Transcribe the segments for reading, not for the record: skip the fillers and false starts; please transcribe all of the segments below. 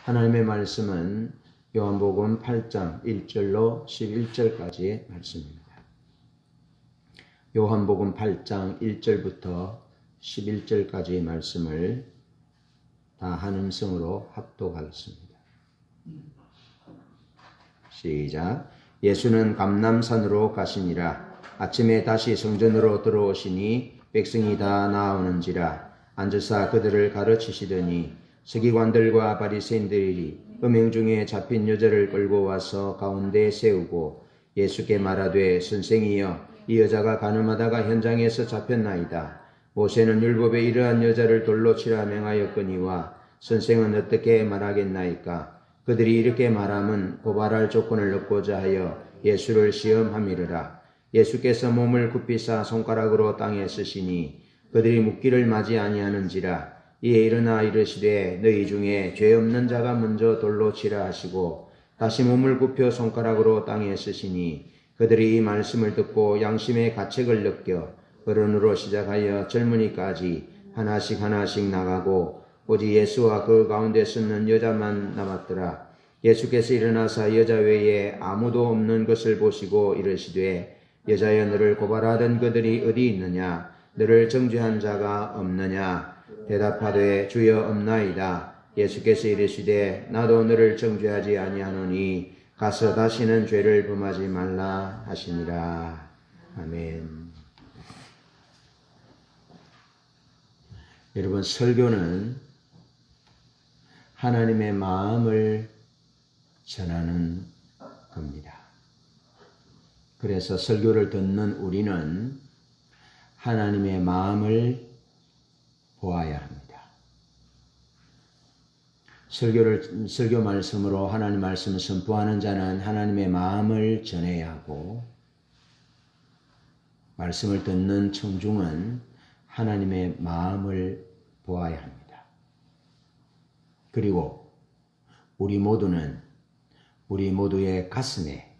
하나님의 말씀은 요한복음 8장 1절로 11절까지의 말씀입니다. 요한복음 8장 1절부터 11절까지의 말씀을 다 한 음성으로 합독하겠습니다. 시작. 예수는 감람산으로 가시니라. 아침에 다시 성전으로 들어오시니 백성이 다 나오는지라. 앉으사 그들을 가르치시더니 서기관들과 바리새인들이 음행 중에 잡힌 여자를 끌고 와서 가운데에 세우고 예수께 말하되 선생이여 이 여자가 가늠하다가 현장에서 잡혔나이다. 모세는 율법에 이러한 여자를 돌로 치라 명하였거니와 선생은 어떻게 말하겠나이까. 그들이 이렇게 말함은 고발할 조건을 얻고자 하여 예수를 시험함이르라. 예수께서 몸을 굽히사 손가락으로 땅에 쓰시니 그들이 묻기를 맞이 아니하는지라. 이에 일어나 이르시되 너희 중에 죄 없는 자가 먼저 돌로 치라 하시고 다시 몸을 굽혀 손가락으로 땅에 쓰시니 그들이 이 말씀을 듣고 양심의 가책을 느껴 어른으로 시작하여 젊은이까지 하나씩 나가고 오직 예수와 그 가운데 섰는 여자만 남았더라. 예수께서 일어나사 여자 외에 아무도 없는 것을 보시고 이르시되 여자여 너를 고발하던 그들이 어디 있느냐. 너를 정죄한 자가 없느냐. 대답하되 주여 없나이다. 예수께서 이르시되 나도 너를 정죄하지 아니하노니 가서 다시는 죄를 범하지 말라 하시니라. 아멘. 여러분, 설교는 하나님의 마음을 전하는 겁니다. 그래서 설교를 듣는 우리는 하나님의 마음을 보아야 합니다. 설교 말씀으로 하나님 말씀을 선포하는 자는 하나님의 마음을 전해야 하고, 말씀을 듣는 청중은 하나님의 마음을 보아야 합니다. 그리고 우리 모두의 가슴에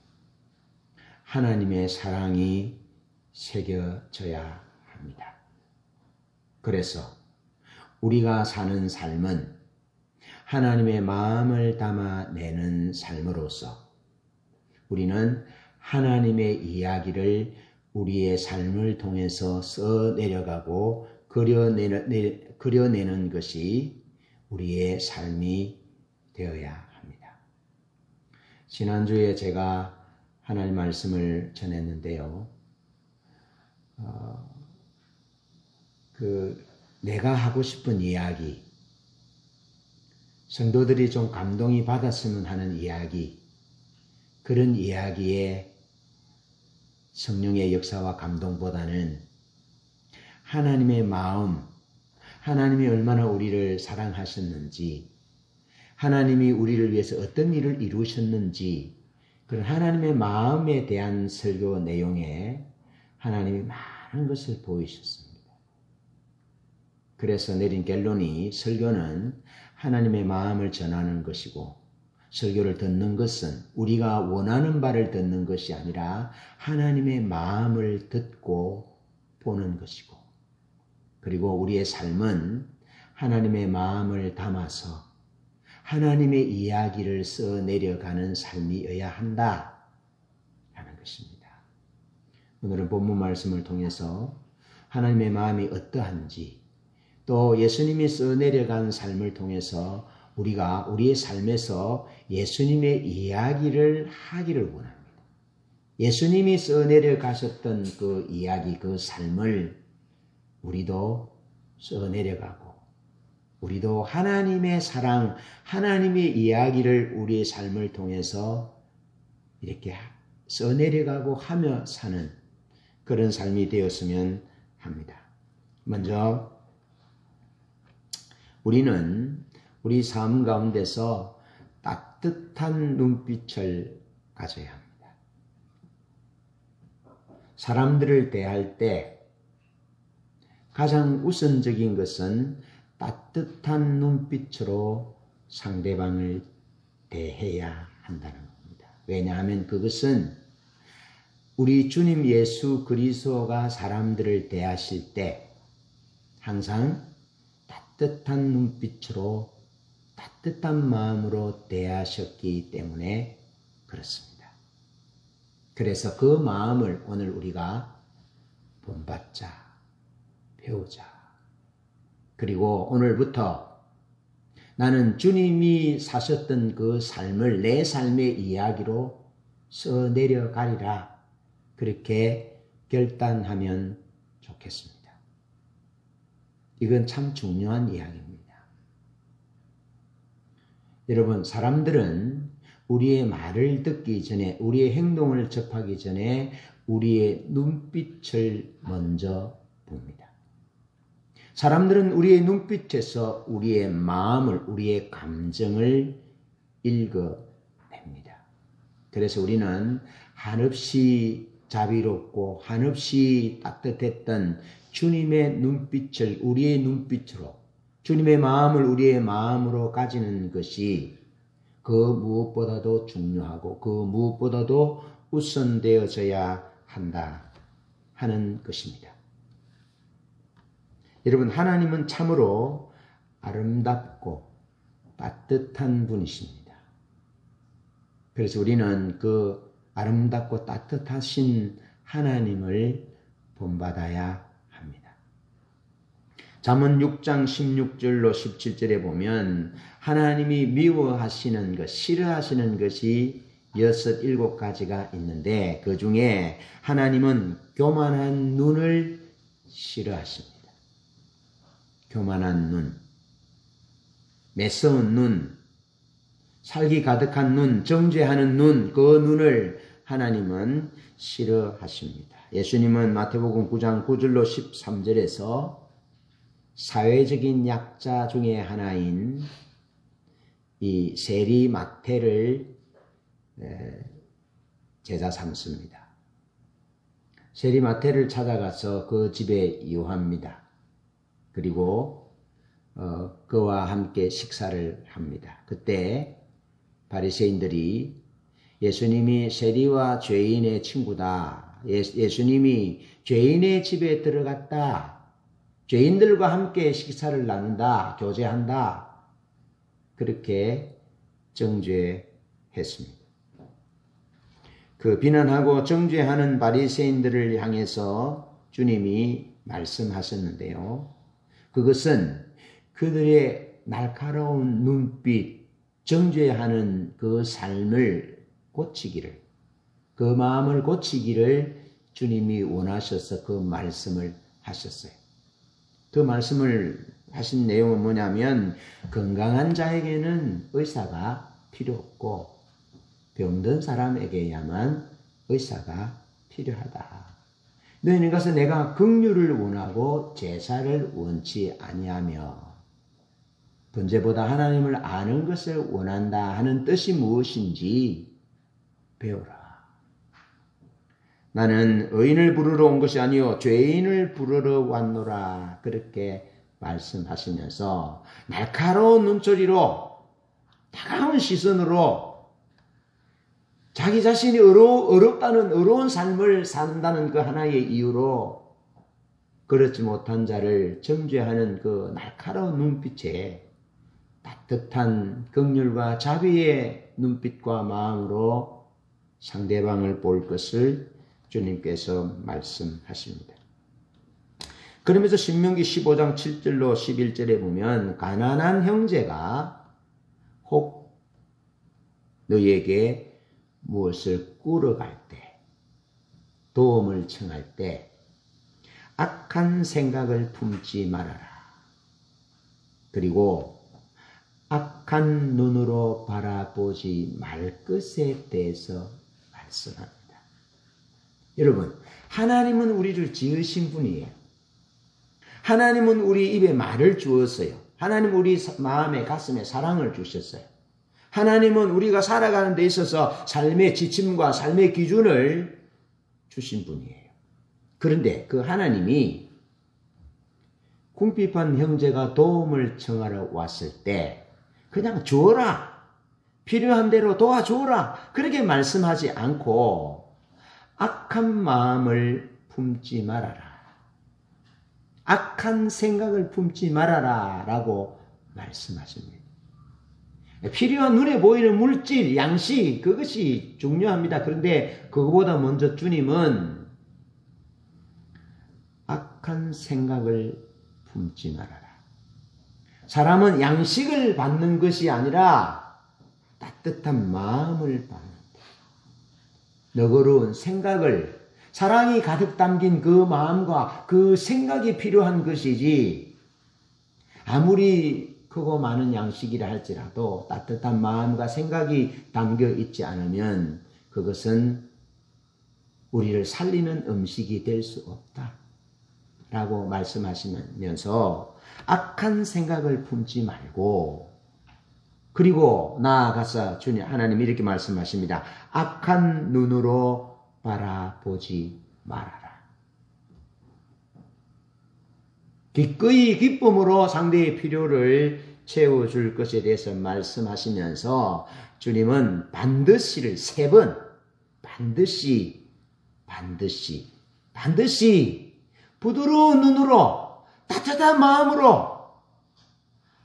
하나님의 사랑이 새겨져야 합니다. 그래서 우리가 사는 삶은 하나님의 마음을 담아내는 삶으로서 우리는 하나님의 이야기를 우리의 삶을 통해서 써내려가고 그려내는 것이 우리의 삶이 되어야 합니다. 지난주에 제가 하나님 말씀을 전했는데요. 내가 하고 싶은 이야기, 성도들이 좀 감동이 받았으면 하는 이야기, 그런 이야기에 성령의 역사와 감동보다는 하나님의 마음, 하나님이 얼마나 우리를 사랑하셨는지, 하나님이 우리를 위해서 어떤 일을 이루셨는지, 그런 하나님의 마음에 대한 설교 내용에 하나님이 많은 것을 보이셨습니다. 그래서 내린 결론이 설교는 하나님의 마음을 전하는 것이고, 설교를 듣는 것은 우리가 원하는 바를 듣는 것이 아니라 하나님의 마음을 듣고 보는 것이고, 그리고 우리의 삶은 하나님의 마음을 담아서 하나님의 이야기를 써내려가는 삶이어야 한다라는 것입니다. 오늘은 본문 말씀을 통해서 하나님의 마음이 어떠한지, 또 예수님이 써내려간 삶을 통해서 우리가 우리의 삶에서 예수님의 이야기를 하기를 원합니다. 예수님이 써내려가셨던 그 이야기, 그 삶을 우리도 써내려가고, 우리도 하나님의 사랑, 하나님의 이야기를 우리의 삶을 통해서 이렇게 써내려가고 하며 사는 그런 삶이 되었으면 합니다. 먼저 우리는 우리 삶 가운데서 따뜻한 눈빛을 가져야 합니다. 사람들을 대할 때 가장 우선적인 것은 따뜻한 눈빛으로 상대방을 대해야 한다는 겁니다. 왜냐하면 그것은 우리 주님 예수 그리스도가 사람들을 대하실 때 항상 따뜻한 눈빛으로 따뜻한 마음으로 대하셨기 때문에 그렇습니다. 그래서 그 마음을 오늘 우리가 본받자, 배우자. 그리고 오늘부터 나는 주님이 사셨던 그 삶을 내 삶의 이야기로 써내려가리라. 그렇게 결단하면 좋겠습니다. 이건 참 중요한 이야기입니다. 여러분, 사람들은 우리의 말을 듣기 전에, 우리의 행동을 접하기 전에 우리의 눈빛을 먼저 봅니다. 사람들은 우리의 눈빛에서 우리의 마음을, 우리의 감정을 읽어냅니다. 그래서 우리는 한없이 자비롭고 한없이 따뜻했던 주님의 눈빛을 우리의 눈빛으로, 주님의 마음을 우리의 마음으로 가지는 것이 그 무엇보다도 중요하고 그 무엇보다도 우선되어져야 한다 하는 것입니다. 여러분, 하나님은 참으로 아름답고 따뜻한 분이십니다. 그래서 우리는 그 아름답고 따뜻하신 하나님을 본받아야 합니다. 잠언 6장 16절로 17절에 보면 하나님이 미워하시는 것, 싫어하시는 것이 6, 7가지가 있는데 그 중에 하나님은 교만한 눈을 싫어하십니다. 교만한 눈, 매서운 눈, 살기 가득한 눈, 정죄하는 눈, 그 눈을 하나님은 싫어하십니다. 예수님은 마태복음 9장 9절로 13절에서 사회적인 약자 중에 하나인 이 세리 마태를 제자 삼습니다. 세리 마태를 찾아가서 그 집에 유합니다. 그리고 그와 함께 식사를 합니다. 그때 바리새인들이 예수님이 세리와 죄인의 친구다. 예수님이 죄인의 집에 들어갔다. 죄인들과 함께 식사를 나눈다. 교제한다. 그렇게 정죄했습니다. 그 비난하고 정죄하는 바리새인들을 향해서 주님이 말씀하셨는데요. 그것은 그들의 날카로운 눈빛, 정죄하는 그 삶을 고치기를, 그 마음을 고치기를 주님이 원하셔서 그 말씀을 하셨어요. 그 말씀을 하신 내용은 뭐냐면 건강한 자에게는 의사가 필요 없고 병든 사람에게야만 의사가 필요하다. 너희는 가서 내가 긍휼을 원하고 제사를 원치 아니하며 번제보다 하나님을 아는 것을 원한다 하는 뜻이 무엇인지 배우라. 나는 의인을 부르러 온 것이 아니요 죄인을 부르러 왔노라. 그렇게 말씀하시면서 날카로운 눈초리로 다가온 시선으로 자기 자신이 어렵다는 어려운 삶을 산다는 그 하나의 이유로 그렇지 못한 자를 정죄하는 그 날카로운 눈빛에 따뜻한 긍휼과 자비의 눈빛과 마음으로 상대방을 볼 것을 주님께서 말씀하십니다. 그러면서 신명기 15장 7절로 11절에 보면 가난한 형제가 혹 너희에게 무엇을 꾸러갈 때, 도움을 청할 때 악한 생각을 품지 말아라. 그리고 악한 눈으로 바라보지 말 것에 대해서 말씀합니다. 여러분, 하나님은 우리를 지으신 분이에요. 하나님은 우리 입에 말을 주었어요. 하나님은 우리 마음에 가슴에 사랑을 주셨어요. 하나님은 우리가 살아가는 데 있어서 삶의 지침과 삶의 기준을 주신 분이에요. 그런데 그 하나님이 궁핍한 형제가 도움을 청하러 왔을 때 그냥 주어라. 필요한 대로 도와주어라. 그렇게 말씀하지 않고 악한 마음을 품지 말아라. 악한 생각을 품지 말아라 라고 말씀하십니다. 필요한 눈에 보이는 물질, 양식, 그것이 중요합니다. 그런데 그거보다 먼저 주님은 악한 생각을 품지 말아라. 사람은 양식을 받는 것이 아니라 따뜻한 마음을 받는다. 너그러운 생각을, 사랑이 가득 담긴 그 마음과 그 생각이 필요한 것이지, 아무리 크고 많은 양식이라 할지라도 따뜻한 마음과 생각이 담겨 있지 않으면 그것은 우리를 살리는 음식이 될 수 없다 라고 말씀하시면서 악한 생각을 품지 말고, 그리고 나아가서 주님 하나님이 이렇게 말씀하십니다. 악한 눈으로 바라보지 말아라. 기꺼이 기쁨으로 상대의 필요를 채워줄 것에 대해서 말씀하시면서 주님은 반드시를 3번 반드시 부드러운 눈으로, 따뜻한 마음으로,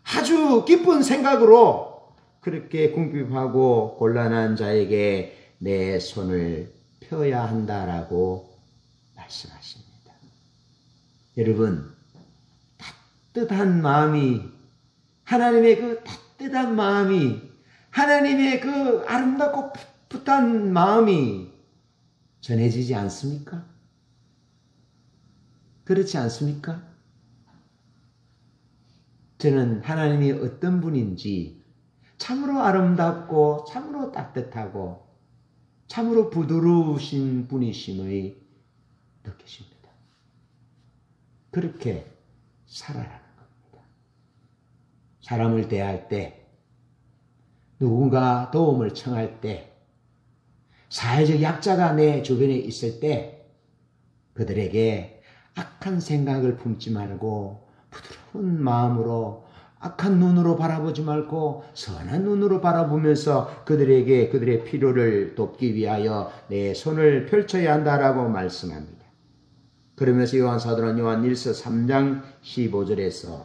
아주 기쁜 생각으로 그렇게 궁핍하고 곤란한 자에게 내 손을 펴야 한다라고 말씀하십니다. 여러분, 따뜻한 마음이, 하나님의 그 따뜻한 마음이, 하나님의 그 아름답고 풋풋한 마음이 전해지지 않습니까? 그렇지 않습니까? 저는 하나님이 어떤 분인지 참으로 아름답고 참으로 따뜻하고 참으로 부드러우신 분이심을 느끼십니다. 그렇게 살아라는 겁니다. 사람을 대할 때, 누군가 도움을 청할 때, 사회적 약자가 내 주변에 있을 때 그들에게 악한 생각을 품지 말고 부드러운 마음으로, 악한 눈으로 바라보지 말고 선한 눈으로 바라보면서 그들에게 그들의 필요를 돕기 위하여 내 손을 펼쳐야 한다라고 말씀합니다. 그러면서 요한사도는 요한일서 3장 15절에서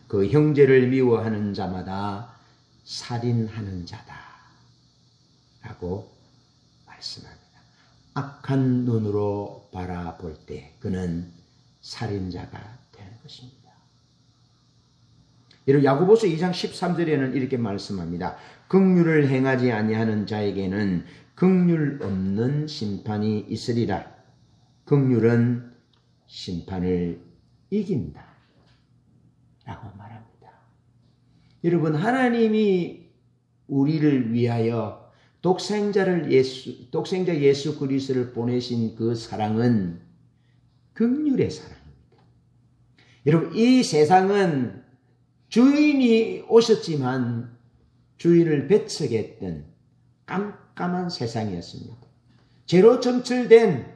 그 형제를 미워하는 자마다 살인하는 자다 라고 말씀합니다. 악한 눈으로 바라볼 때 그는 살인자가 되는 것입니다. 여러분, 야고보서 2장 13절에는 이렇게 말씀합니다. 긍휼을 행하지 아니하는 자에게는 긍휼 없는 심판이 있으리라. 긍휼은 심판을 이긴다 라고 말합니다. 여러분, 하나님이 우리를 위하여 독생자 예수 그리스도를 보내신 그 사랑은 긍휼의 사랑입니다. 여러분, 이 세상은 주인이 오셨지만 주인을 배척했던 깜깜한 세상이었습니다. 죄로 점철된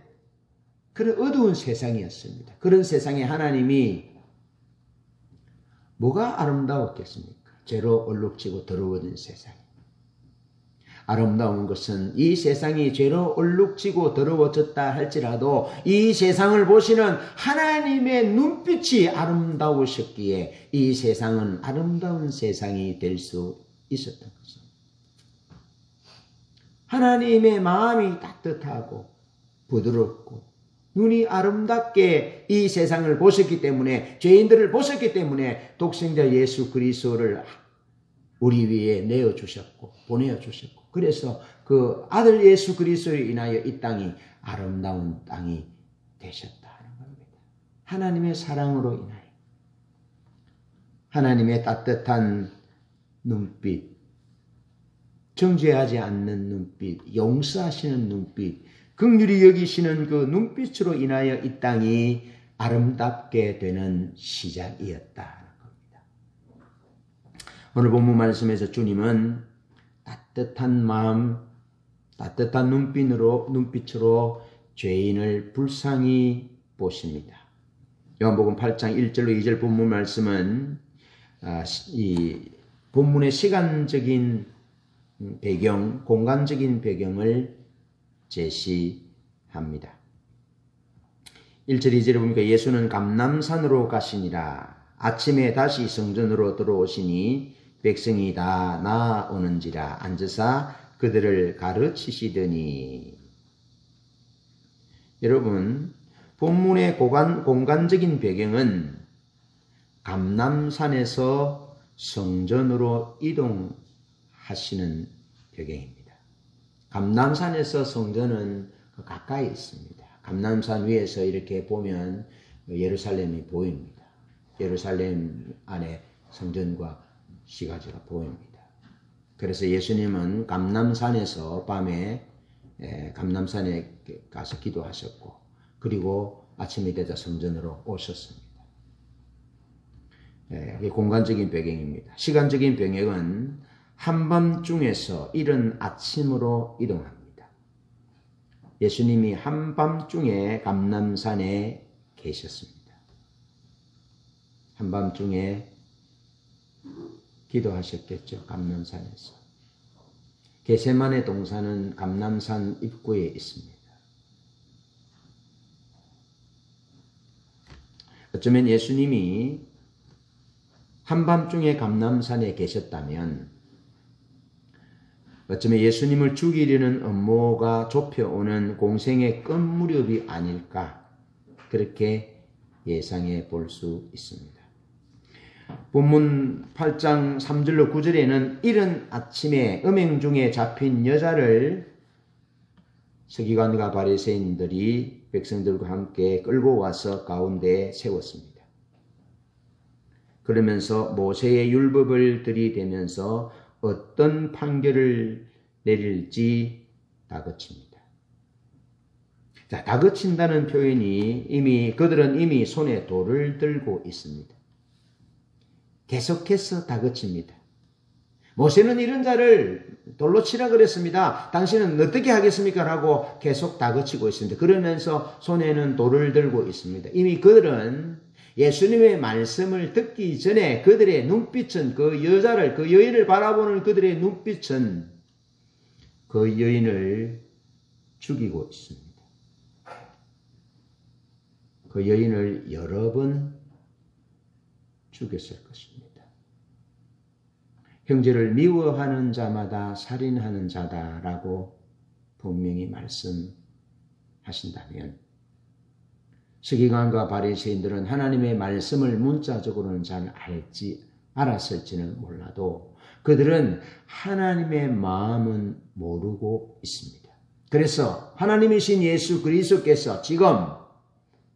그런 어두운 세상이었습니다. 그런 세상에 하나님이 뭐가 아름다웠겠습니까? 죄로 얼룩지고 더러워진 세상. 아름다운 것은 이 세상이 죄로 얼룩지고 더러워졌다 할지라도 이 세상을 보시는 하나님의 눈빛이 아름다우셨기에 이 세상은 아름다운 세상이 될 수 있었던 것입니다. 하나님의 마음이 따뜻하고 부드럽고 눈이 아름답게 이 세상을 보셨기 때문에, 죄인들을 보셨기 때문에 독생자 예수 그리스도를 우리 위에 내어주셨고 보내어주셨고, 그래서 그 아들 예수 그리스도로 인하여 이 땅이 아름다운 땅이 되셨다는 겁니다. 하나님의 사랑으로 인하여, 하나님의 따뜻한 눈빛, 정죄하지 않는 눈빛, 용서하시는 눈빛, 긍휼히 여기시는 그 눈빛으로 인하여 이 땅이 아름답게 되는 시작이었다는 겁니다. 오늘 본문 말씀에서 주님은 따뜻한 마음, 따뜻한 눈빛으로 죄인을 불쌍히 보십니다. 요한복음 8장 1절로 2절 본문 말씀은 이 본문의 시간적인 배경, 공간적인 배경을 제시합니다. 1절 2절에 보니까 예수는 감람산으로 가시니라. 아침에 다시 성전으로 들어오시니 백성이 다 나아오는지라 앉으사 그들을 가르치시더니. 여러분, 본문의 공간적인 배경은 감람산에서 성전으로 이동하시는 배경입니다. 감람산에서 성전은 가까이 있습니다. 감람산 위에서 이렇게 보면 예루살렘이 보입니다. 예루살렘 안에 성전과 시가지가 보입니다. 그래서 예수님은 감람산에서 밤에 감람산에 가서 기도하셨고, 그리고 아침이 되자 성전으로 오셨습니다. 이게 공간적인 배경입니다. 시간적인 배경은 한밤중에서 이른 아침으로 이동합니다. 예수님이 한밤중에 감람산에 계셨습니다. 한밤중에 기도하셨겠죠. 감람산에서. 겟세마네 동산은 감람산 입구에 있습니다. 어쩌면 예수님이 한밤중에 감람산에 계셨다면 어쩌면 예수님을 죽이려는 음모가 좁혀오는 공생의 끝 무렵이 아닐까, 그렇게 예상해 볼 수 있습니다. 본문 8장 3절로 9절에는 이른 아침에 음행 중에 잡힌 여자를 서기관과 바리새인들이 백성들과 함께 끌고 와서 가운데에 세웠습니다. 그러면서 모세의 율법을 들이대면서 어떤 판결을 내릴지 다그칩니다. 자, 다그친다는 표현이 그들은 이미 손에 돌을 들고 있습니다. 계속해서 다그칩니다. 모세는 이런 자를 돌로 치라 그랬습니다. 당신은 어떻게 하겠습니까? 라고 계속 다그치고 있습니다. 그러면서 손에는 돌을 들고 있습니다. 이미 그들은 예수님의 말씀을 듣기 전에 그들의 눈빛은 그 여인을 바라보는 그들의 눈빛은 그 여인을 죽이고 있습니다. 그 여인을 여러 번 죽였을 것입니다. 형제를 미워하는 자마다 살인하는 자다라고 분명히 말씀하신다면, 서기관과 바리새인들은 하나님의 말씀을 문자적으로는 잘 알았을지는 몰라도 그들은 하나님의 마음은 모르고 있습니다. 그래서 하나님이신 예수 그리스도께서 지금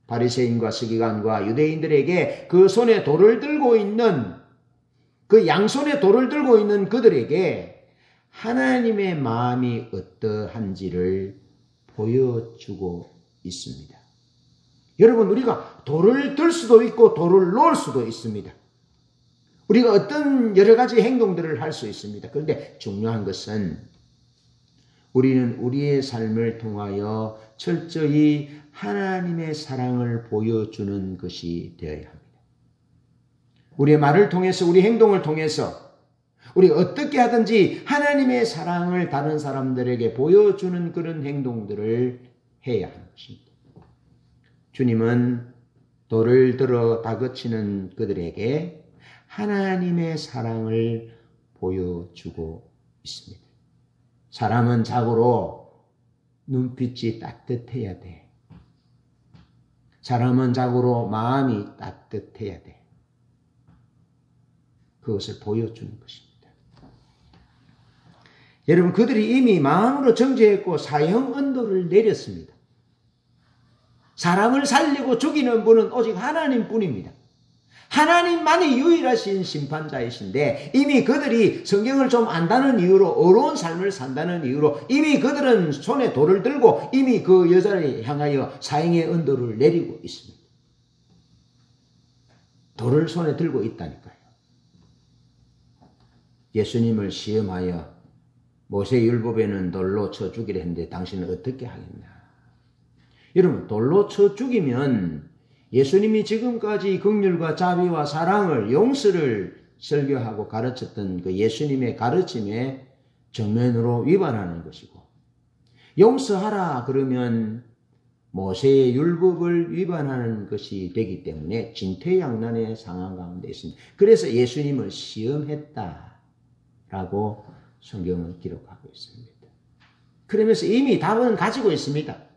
바리새인과 서기관과 유대인들에게 그 손에 돌을 들고 있는, 그 양손에 돌을 들고 있는 그들에게 하나님의 마음이 어떠한지를 보여주고 있습니다. 여러분, 우리가 돌을 들 수도 있고 돌을 놓을 수도 있습니다. 우리가 어떤 여러 가지 행동들을 할 수 있습니다. 그런데 중요한 것은 우리는 우리의 삶을 통하여 철저히 하나님의 사랑을 보여주는 것이 되어야 합니다. 우리의 말을 통해서, 우리 행동을 통해서 우리가 어떻게 하든지 하나님의 사랑을 다른 사람들에게 보여주는 그런 행동들을 해야 하는 것입니다. 주님은 돌을 들어 다그치는 그들에게 하나님의 사랑을 보여주고 있습니다. 사람은 자고로 눈빛이 따뜻해야 돼. 사람은 자고로 마음이 따뜻해야 돼. 그것을 보여주는 것입니다. 여러분, 그들이 이미 마음으로 정죄했고 사형 언도를 내렸습니다. 사람을 살리고 죽이는 분은 오직 하나님뿐입니다. 하나님만이 유일하신 심판자이신데, 이미 그들이 성경을 좀 안다는 이유로, 어려운 삶을 산다는 이유로 이미 그들은 손에 돌을 들고 이미 그 여자를 향하여 사형의 언도를 내리고 있습니다. 돌을 손에 들고 있다니까요. 예수님을 시험하여 모세 율법에는 돌로 쳐 죽이려 했는데 당신은 어떻게 하겠나? 여러분, 돌로 쳐 죽이면 예수님이 지금까지 긍휼과 자비와 사랑을, 용서를 설교하고 가르쳤던 그 예수님의 가르침에 정면으로 위반하는 것이고, 용서하라 그러면 모세의 율법을 위반하는 것이 되기 때문에 진퇴양난의 상황 가운데 있습니다. 그래서 예수님을 시험했다. 라고 성경은 기록하고 있습니다. 그러면서 이미 답은 가지고 있습니다.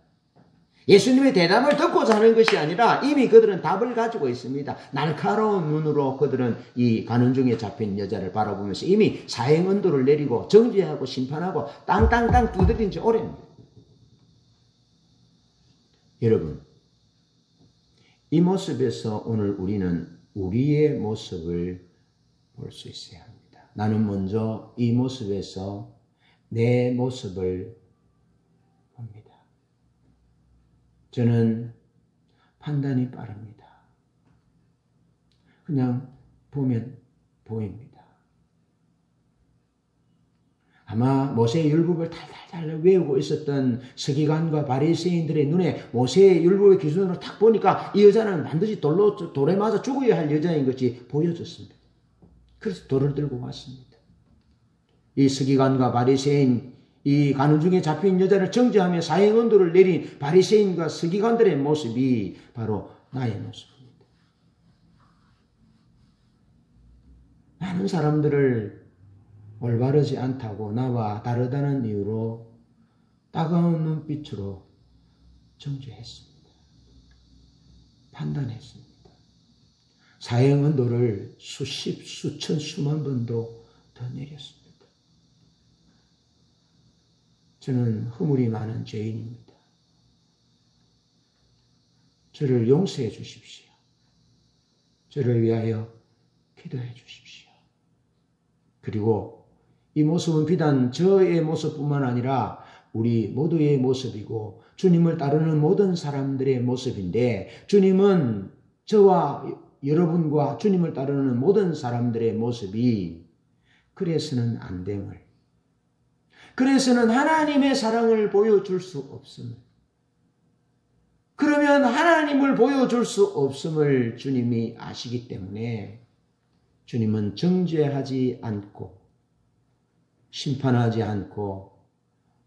예수님의 대답을 듣고자 하는 것이 아니라 이미 그들은 답을 가지고 있습니다. 날카로운 눈으로 그들은 이 가는 중에 잡힌 여자를 바라보면서 이미 사형언도를 내리고 정죄하고 심판하고 땅땅땅 두드린 지 오래입니다. 여러분, 이 모습에서 오늘 우리는 우리의 모습을 볼 수 있어야 합니다. 나는 먼저 이 모습에서 내 모습을 봅니다. 저는 판단이 빠릅니다. 그냥 보면 보입니다. 아마 모세의 율법을 달달달 외우고 있었던 서기관과 바리새인들의 눈에 모세의 율법의 기준으로 딱 보니까 이 여자는 반드시 돌에 맞아 죽어야 할 여자인 것이 보여졌습니다. 그래서 돌을 들고 왔습니다. 이 서기관과 바리새인, 이 가는 중에 잡힌 여자를 정죄하며 사형언도를 내린 바리새인과 서기관들의 모습이 바로 나의 모습입니다. 많은 사람들을 올바르지 않다고 나와 다르다는 이유로 따가운 눈빛으로 정죄했습니다. 판단했습니다. 사형언도를 수십, 수천, 수만 번도 더 내렸습니다. 저는 허물이 많은 죄인입니다. 저를 용서해 주십시오. 저를 위하여 기도해 주십시오. 그리고 이 모습은 비단 저의 모습뿐만 아니라 우리 모두의 모습이고 주님을 따르는 모든 사람들의 모습인데 주님은 저와 여러분과 주님을 따르는 모든 사람들의 모습이 그래서는 안 됨을, 그래서는 하나님의 사랑을 보여줄 수 없음을, 그러면 하나님을 보여줄 수 없음을 주님이 아시기 때문에 주님은 정죄하지 않고 심판하지 않고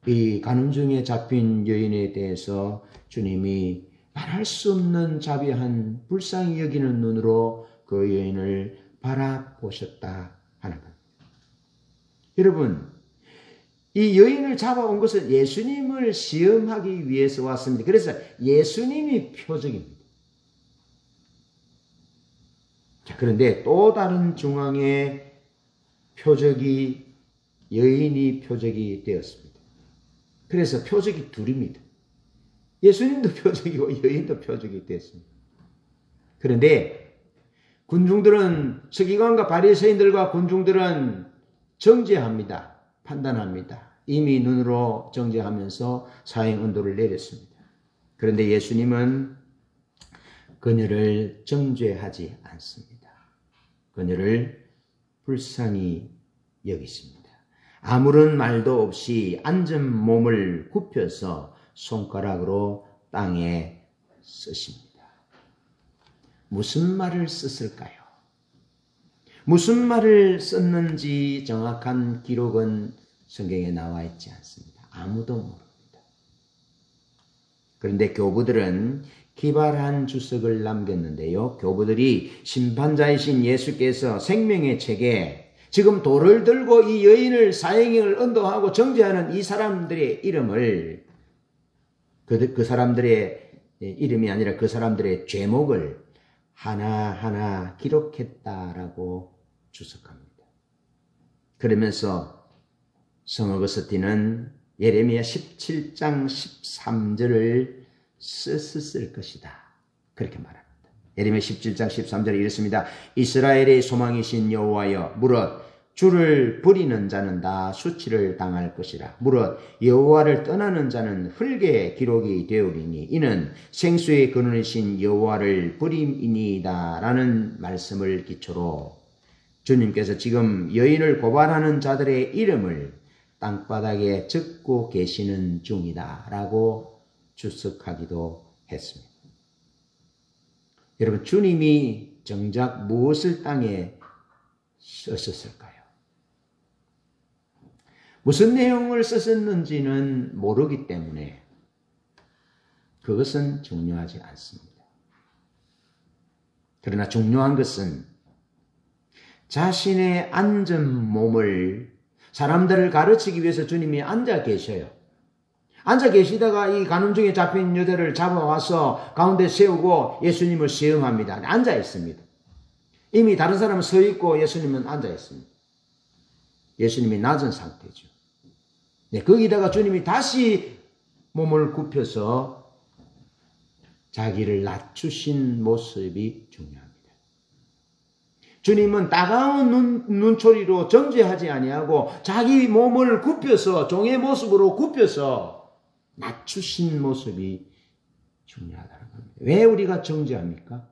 이 가는 중에 잡힌 여인에 대해서 주님이 말할 수 없는 자비한 불쌍히 여기는 눈으로 그 여인을 바라보셨다 하는 겁니다. 여러분, 이 여인을 잡아온 것은 예수님을 시험하기 위해서 왔습니다. 그래서 예수님이 표적입니다. 자, 그런데 또 다른 중앙의 표적이 여인이 표적이 되었습니다. 그래서 표적이 둘입니다. 예수님도 표적이고 여인도 표적이 됐습니다. 그런데 군중들은, 서기관과 바리새인들과 군중들은 정죄합니다. 판단합니다. 이미 눈으로 정죄하면서 사형언도를 내렸습니다. 그런데 예수님은 그녀를 정죄하지 않습니다. 그녀를 불쌍히 여기십니다. 아무런 말도 없이 앉은 몸을 굽혀서 손가락으로 땅에 쓰십니다. 무슨 말을 썼을까요? 무슨 말을 썼는지 정확한 기록은 성경에 나와 있지 않습니다. 아무도 모릅니다. 그런데 교부들은 기발한 주석을 남겼는데요. 교부들이 심판자이신 예수께서 생명의 책에 지금 돌을 들고 이 여인을 사형을 언도하고 정죄하는 이 사람들의 이름을, 그 사람들의 이름이 아니라 그 사람들의 죄목을 하나하나 기록했다라고 주석합니다. 그러면서 성어거스틴은 예레미야 17장 13절을 썼을 것이다, 그렇게 말합니다. 예레미야 17장 13절에 이렇습니다. 이스라엘의 소망이신 여호와여, 무릇 주를 버리는 자는 다 수치를 당할 것이라. 무릇 여호와를 떠나는 자는 흙에 기록이 되오리니 이는 생수의 근원이신 여호와를 버림이니이다 라는 말씀을 기초로 주님께서 지금 여인을 고발하는 자들의 이름을 땅바닥에 적고 계시는 중이다 라고 주석하기도 했습니다. 여러분, 주님이 정작 무엇을 땅에 썼을까요? 무슨 내용을 썼는지는 모르기 때문에 그것은 중요하지 않습니다. 그러나 중요한 것은 자신의 앉은 몸을 사람들을 가르치기 위해서 주님이 앉아 계셔요. 앉아 계시다가 이 간음중에 잡힌 여자를 잡아와서 가운데 세우고 예수님을 시험합니다. 앉아 있습니다. 이미 다른 사람은 서 있고 예수님은 앉아 있습니다. 예수님이 낮은 상태죠. 네, 거기다가 주님이 다시 몸을 굽혀서 자기를 낮추신 모습이 중요합니다. 주님은 따가운 눈초리로 정죄하지 아니하고 자기 몸을 굽혀서 종의 모습으로 굽혀서 낮추신 모습이 중요하다는 겁니다. 왜 우리가 정죄합니까?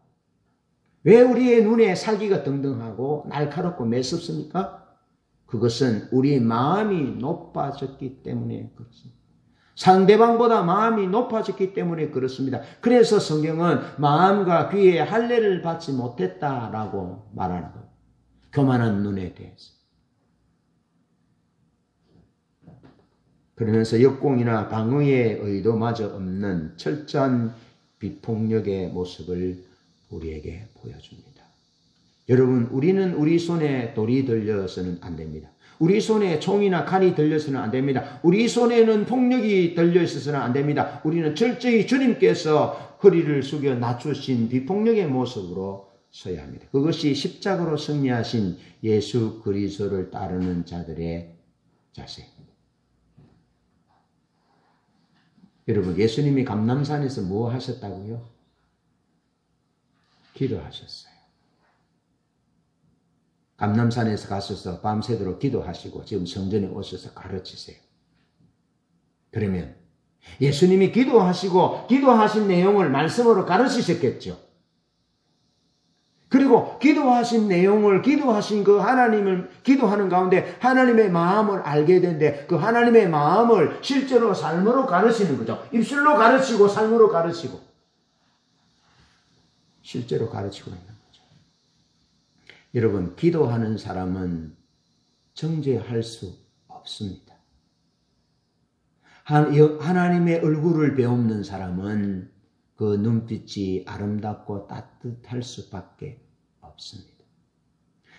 왜 우리의 눈에 살기가 등등하고 날카롭고 매섭습니까? 그것은 우리 마음이 높아졌기 때문에 그렇습니다. 상대방보다 마음이 높아졌기 때문에 그렇습니다. 그래서 성경은 마음과 귀에 할례를 받지 못했다라고 말하는 거예요. 교만한 눈에 대해서. 그러면서 역공이나 방어의 의도마저 없는 철저한 비폭력의 모습을 우리에게 보여줍니다. 여러분, 우리는 우리 손에 돌이 들려서는 안 됩니다. 우리 손에 총이나 칼이 들려서는 안 됩니다. 우리 손에는 폭력이 들려 있어서는 안 됩니다. 우리는 철저히 주님께서 허리를 숙여 낮추신 비폭력의 모습으로 서야 합니다. 그것이 십자가로 승리하신 예수 그리스도를 따르는 자들의 자세입니다. 여러분, 예수님이 감람산에서 뭐 하셨다고요? 기도하셨어요. 감람산에서 가셔서 밤새도록 기도하시고 지금 성전에 오셔서 가르치세요. 그러면 예수님이 기도하시고 기도하신 내용을 말씀으로 가르치셨겠죠. 그리고 기도하신 내용을 기도하신 그 하나님을 기도하는 가운데 하나님의 마음을 알게 되는데 그 하나님의 마음을 실제로 삶으로 가르치는 거죠. 입술로 가르치고 삶으로 가르치고 실제로 가르치고 있는 거죠. 여러분, 기도하는 사람은 정죄할 수 없습니다. 하나님의 얼굴을 배우는 사람은 그 눈빛이 아름답고 따뜻할 수밖에 없습니다.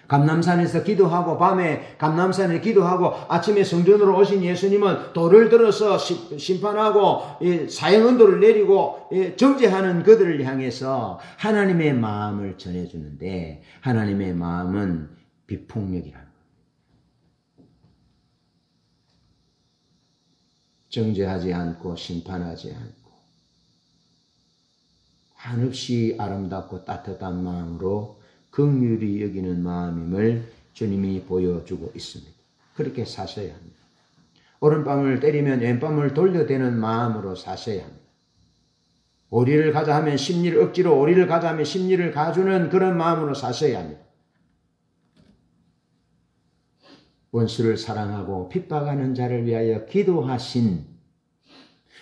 감람산에서 기도하고 밤에 감람산에 기도하고 아침에 성전으로 오신 예수님은 돌을 들어서 심판하고 사형언도를 내리고 정죄하는 그들을 향해서 하나님의 마음을 전해주는데 하나님의 마음은 비폭력이라는 겁니다. 정죄하지 않고 심판하지 않고 한없이 아름답고 따뜻한 마음으로 긍휼히 여기는 마음임을 주님이 보여주고 있습니다. 그렇게 사셔야 합니다. 오른밤을 때리면 왼밤을 돌려대는 마음으로 사셔야 합니다. 오리를 가자 하면 심리를 억지로 오리를 가자 하면 심리를 가주는 그런 마음으로 사셔야 합니다. 원수를 사랑하고 핍박하는 자를 위하여 기도하신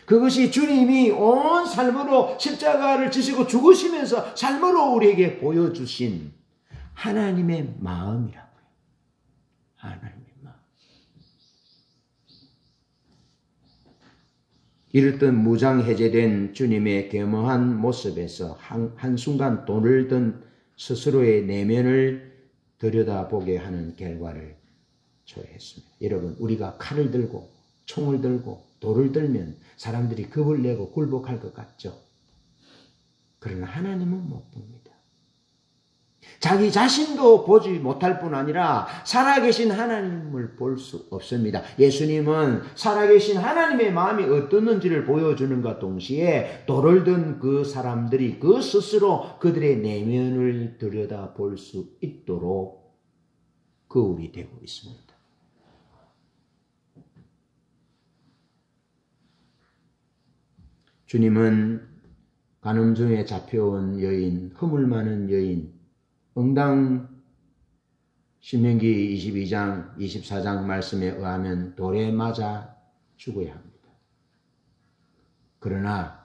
그것이 주님이 온 삶으로 십자가를 지시고 죽으시면서 삶으로 우리에게 보여주신 하나님의 마음이라고요. 하나님의 마음. 이렇듯 무장해제된 주님의 겸허한 모습에서 한순간 돈을 든 스스로의 내면을 들여다보게 하는 결과를 초래했습니다. 여러분, 우리가 칼을 들고 총을 들고 돌을 들면 사람들이 겁을 내고 굴복할 것 같죠. 그러나 하나님은 못 봅니다. 자기 자신도 보지 못할 뿐 아니라 살아계신 하나님을 볼 수 없습니다. 예수님은 살아계신 하나님의 마음이 어떻는지를 보여주는과 동시에 돌을 든 그 사람들이 그 스스로 그들의 내면을 들여다볼 수 있도록 거울이 되고 있습니다. 주님은 간음중에 잡혀온 여인, 허물 많은 여인, 응당 신명기 22장, 24장 말씀에 의하면 돌에 맞아 죽어야 합니다. 그러나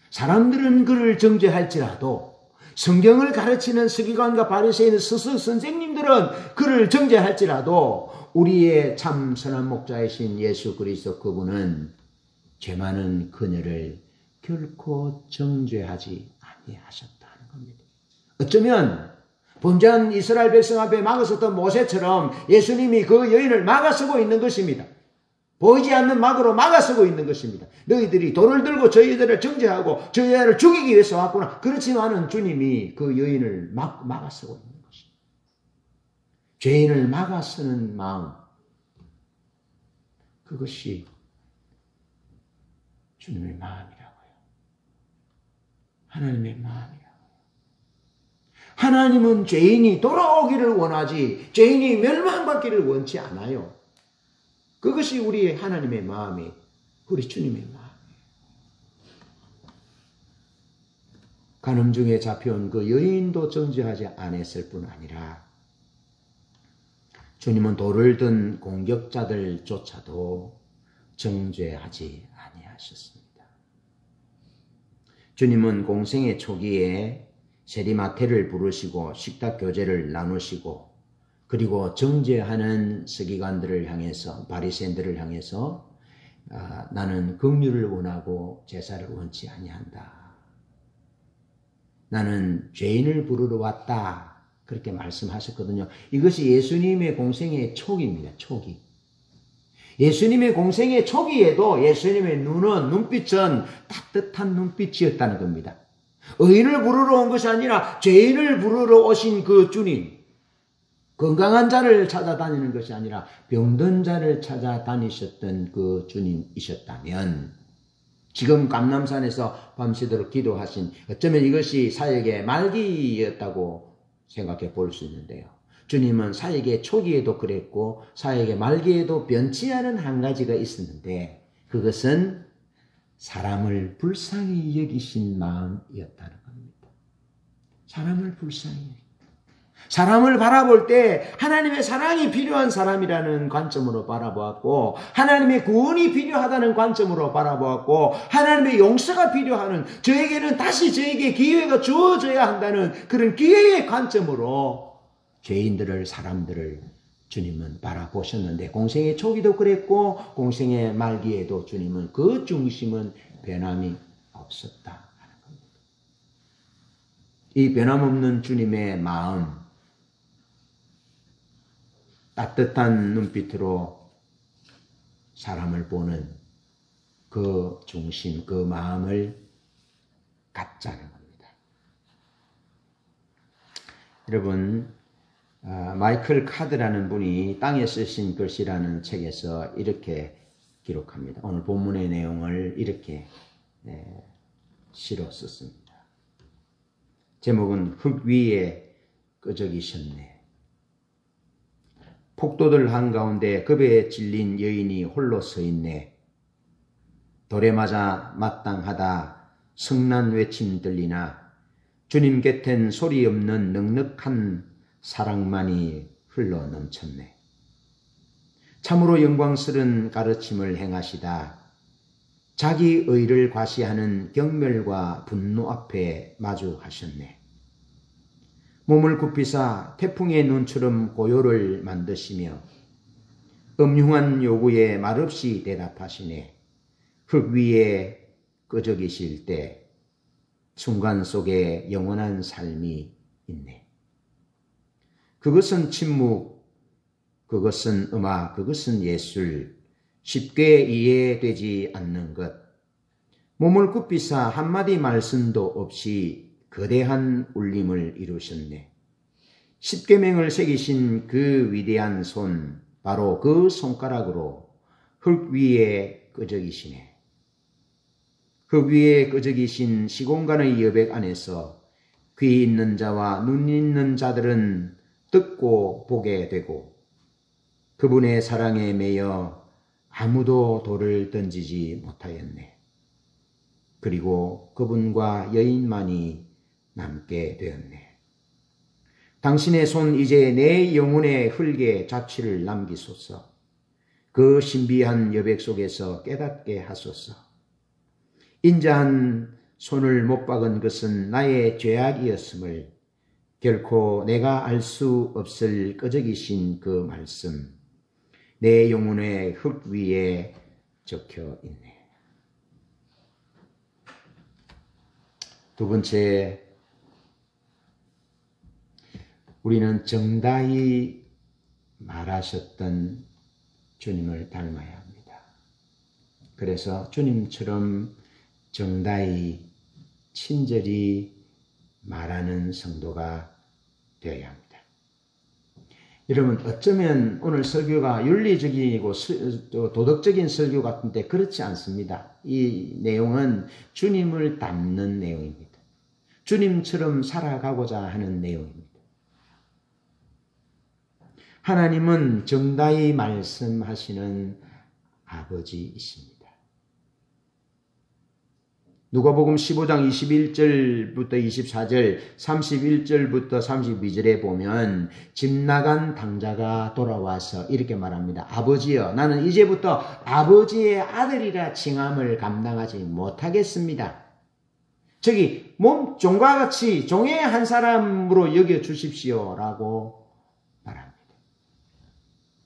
사람들은 그를 정죄할지라도 성경을 가르치는 서기관과 바리새인 스승 선생님들은 그를 정죄할지라도 우리의 참 선한 목자이신 예수 그리스도 그분은 죄 많은 그녀를 결코 정죄하지 아니하셨다는 겁니다. 어쩌면 범죄한 이스라엘 백성 앞에 막았었던 모세처럼 예수님이 그 여인을 막아서고 있는 것입니다. 보이지 않는 막으로 막아서고 있는 것입니다. 너희들이 돌을 들고 저희들을 정죄하고 저희들을 죽이기 위해서 왔구나. 그렇지만은 주님이 그 여인을 막아서고 있는 것입니다. 죄인을 막아서는 마음, 그것이 주님의 마음이라고요. 하나님의 마음이라고요. 하나님은 죄인이 돌아오기를 원하지 죄인이 멸망받기를 원치 않아요. 그것이 우리 하나님의 마음이, 우리 주님의 마음이에요. 간음 중에 잡혀온 그 여인도 정죄하지 않았을 뿐 아니라 주님은 돌을 든 공격자들조차도 정죄하지 아니하셨습니다. 주님은 공생의 초기에 세리마태를 부르시고 식탁 교제를 나누시고 그리고 정죄하는 서기관들을 향해서 바리새인들을 향해서 나는 긍휼을 원하고 제사를 원치 아니한다. 나는 죄인을 부르러 왔다. 그렇게 말씀하셨거든요. 이것이 예수님의 공생의 초기입니다. 초기. 예수님의 공생의 초기에도 예수님의 눈빛은 따뜻한 눈빛이었다는 겁니다. 의인을 부르러 온 것이 아니라 죄인을 부르러 오신 그 주님. 건강한 자를 찾아다니는 것이 아니라 병든 자를 찾아다니셨던 그 주님이셨다면 지금 감람산에서 밤새도록 기도하신 어쩌면 이것이 사역의 말기였다고 생각해 볼 수 있는데요. 주님은 사역의 초기에도 그랬고 사역의 말기에도 변치 않은 한 가지가 있었는데 그것은 사람을 불쌍히 여기신 마음이었다는 겁니다. 사람을 불쌍히 여기신. 사람을 바라볼 때 하나님의 사랑이 필요한 사람이라는 관점으로 바라보았고 하나님의 구원이 필요하다는 관점으로 바라보았고 하나님의 용서가 필요하는 저에게는 다시 저에게 기회가 주어져야 한다는 그런 기회의 관점으로 죄인들을 사람들을 주님은 바라보셨는데 공생의 초기도 그랬고 공생의 말기에도 주님은 그 중심은 변함이 없었다. 이 변함없는 주님의 마음 따뜻한 눈빛으로 사람을 보는 그 중심, 그 마음을 갖자는 겁니다. 여러분, 마이클 카드라는 분이 땅에 쓰신 글씨라는 책에서 이렇게 기록합니다. 오늘 본문의 내용을 이렇게 시로 썼습니다. 제목은 흙 위에 끄적이셨네. 폭도들 한가운데 급에 질린 여인이 홀로 서 있네. 돌에 맞아 마땅하다 성난 외침 들리나 주님 곁엔 소리 없는 넉넉한 사랑만이 흘러 넘쳤네. 참으로 영광스런 가르침을 행하시다. 자기 의를 과시하는 경멸과 분노 앞에 마주하셨네. 몸을 굽히사 태풍의 눈처럼 고요를 만드시며 음흉한 요구에 말없이 대답하시네. 흙 위에 끄적이실 때 순간 속에 영원한 삶이 있네. 그것은 침묵, 그것은 음악, 그것은 예술, 쉽게 이해되지 않는 것. 몸을 굽히사 한마디 말씀도 없이 거대한 울림을 이루셨네. 십계명을 새기신 그 위대한 손, 바로 그 손가락으로 흙 위에 끄적이시네. 흙 위에 끄적이신 시공간의 여백 안에서 귀 있는 자와 눈 있는 자들은 듣고 보게 되고 그분의 사랑에 매여 아무도 돌을 던지지 못하였네. 그리고 그분과 여인만이 남게 되었네. 당신의 손 이제 내 영혼의 흙에 자취를 남기소서. 그 신비한 여백 속에서 깨닫게 하소서. 인자한 손을 못 박은 것은 나의 죄악이었음을 결코 내가 알 수 없을 끄적이신 그 말씀 내 영혼의 흙 위에 적혀 있네. 두 번째, 우리는 정다히 말하셨던 주님을 닮아야 합니다. 그래서 주님처럼 정다히 친절히 말하는 성도가 되어야 합니다. 여러분, 어쩌면 오늘 설교가 윤리적이고 도덕적인 설교 같은데 그렇지 않습니다. 이 내용은 주님을 닮는 내용입니다. 주님처럼 살아가고자 하는 내용입니다. 하나님은 정다히 말씀하시는 아버지이십니다. 누가복음 15장 21절부터 24절, 31절부터 32절에 보면 집 나간 당자가 돌아와서 이렇게 말합니다. 아버지여, 나는 이제부터 아버지의 아들이라 칭함을 감당하지 못하겠습니다. 저기 몸 종과 같이 종의 한 사람으로 여겨주십시오 라고 말합니다.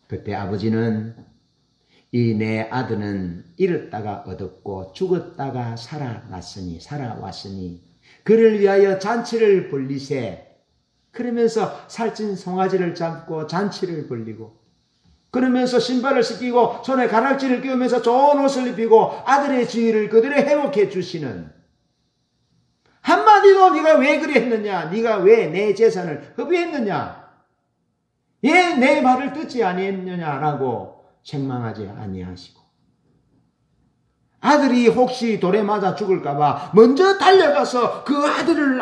그때 아버지는 이 내 아들은 잃었다가 얻었고 죽었다가 살아왔으니 그를 위하여 잔치를 벌리세. 그러면서 살찐 송아지를 잡고 잔치를 벌리고, 그러면서 신발을 씻기고 손에 가락지를 끼우면서 좋은 옷을 입히고 아들의 지위를 그들에 회복해 주시는, 한마디도 네가 왜 그리 했느냐, 네가 왜 내 재산을 허비했느냐, 왜 내 말을 듣지 아니했느냐라고 책망하지 아니하시고, 아들이 혹시 돌에 맞아 죽을까봐 먼저 달려가서 그 아들을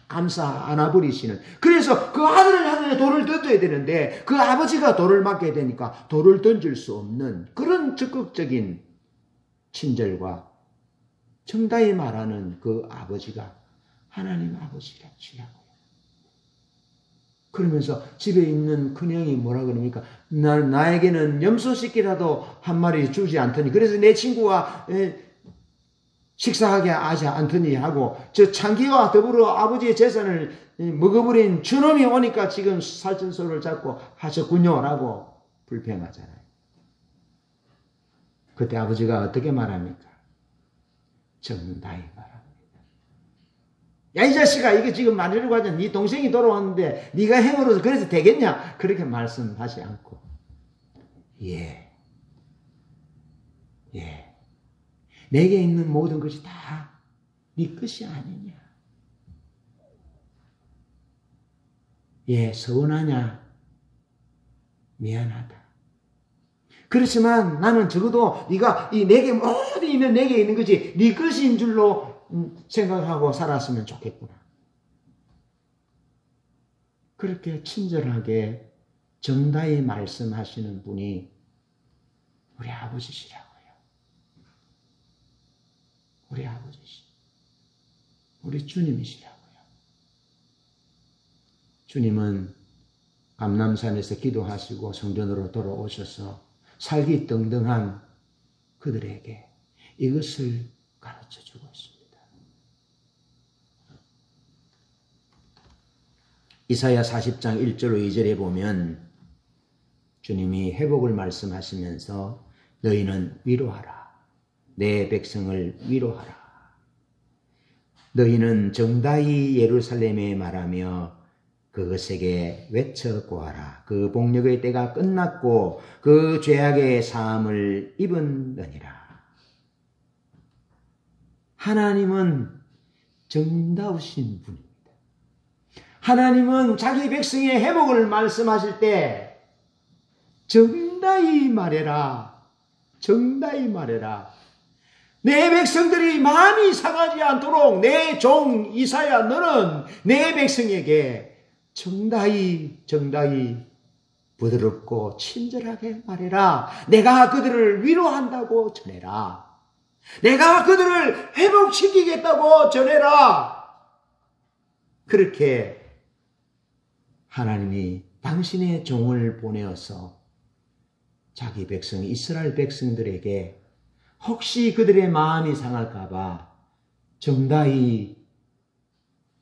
안아버리시는, 그래서 그 아들을 향해 돌을 던져야 되는데 그 아버지가 돌을 맞게 되니까 돌을 던질 수 없는 그런 적극적인 친절과 정다히 말하는 그 아버지가 하나님 아버지라 치라고요. 그러면서 집에 있는 큰형이 뭐라 그럽니까? 나에게는 염소새끼라도 한 마리 주지 않더니, 그래서 내 친구와 식사하게 하지 않더니 하고, 저 창기와 더불어 아버지의 재산을 먹어버린 저놈이 오니까 지금 살찐소를 잡고 하셨군요 라고 불평하잖아요. 그때 아버지가 어떻게 말합니까? 정다히 말합니다. 야, 이 자식아, 이게 지금 말하려고 하잖아. 네 동생이 돌아왔는데 네가 행으로서 그래서 되겠냐? 그렇게 말씀하지 않고, 예, 내게 있는 모든 것이 다 네 것이 아니냐? 예, 서운하냐? 미안하다. 그렇지만 나는 적어도 네가 내게 모든 있는 내게 있는 것이 네 것인 줄로 생각하고 살았으면 좋겠구나. 그렇게 친절하게 정다히 말씀하시는 분이 우리 아버지시라고요. 우리 아버지시, 우리 주님이시라고요. 주님은 감람산에서 기도하시고 성전으로 돌아오셔서 살기 등등한 그들에게 이것을 가르쳐주고 있습니다. 이사야 40장 1절 2절에 보면 주님이 회복을 말씀하시면서 너희는 위로하라. 내 백성을 위로하라. 너희는 정다히 예루살렘에 말하며 그것에게 외쳐 고하라. 그 복력의 때가 끝났고 그 죄악의 사함을 입은느니라. 하나님은 정다우신 분입니다. 하나님은 자기 백성의 회복을 말씀하실 때 정다히 말해라. 정다히 말해라. 내 백성들이 마음이 상하지 않도록 내 종 이사야 너는 내 백성에게 정다히 부드럽고 친절하게 말해라. 내가 그들을 위로한다고 전해라. 내가 그들을 회복시키겠다고 전해라. 그렇게 하나님이 당신의 종을 보내어서 자기 백성 이스라엘 백성들에게 혹시 그들의 마음이 상할까봐 정다히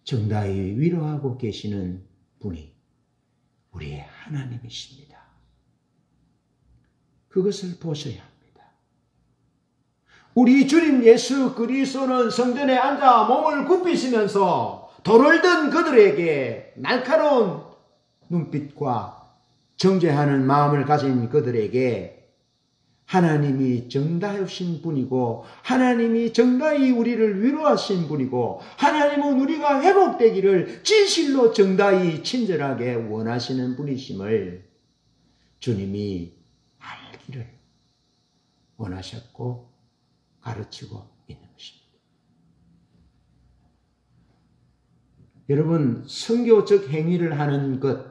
위로하고 계시는 분이 우리의 하나님이십니다. 그것을 보셔야 합니다. 우리 주님 예수 그리스도는 성전에 앉아 몸을 굽히시면서 돌을 든 그들에게 날카로운 눈빛과 정죄하는 마음을 가진 그들에게 하나님이 정다우신 분이고 하나님이 정다히 우리를 위로하신 분이고 하나님은 우리가 회복되기를 진실로 정다히 친절하게 원하시는 분이심을 주님이 알기를 원하셨고 가르치고 있는 것입니다. 여러분, 선교적 행위를 하는 것,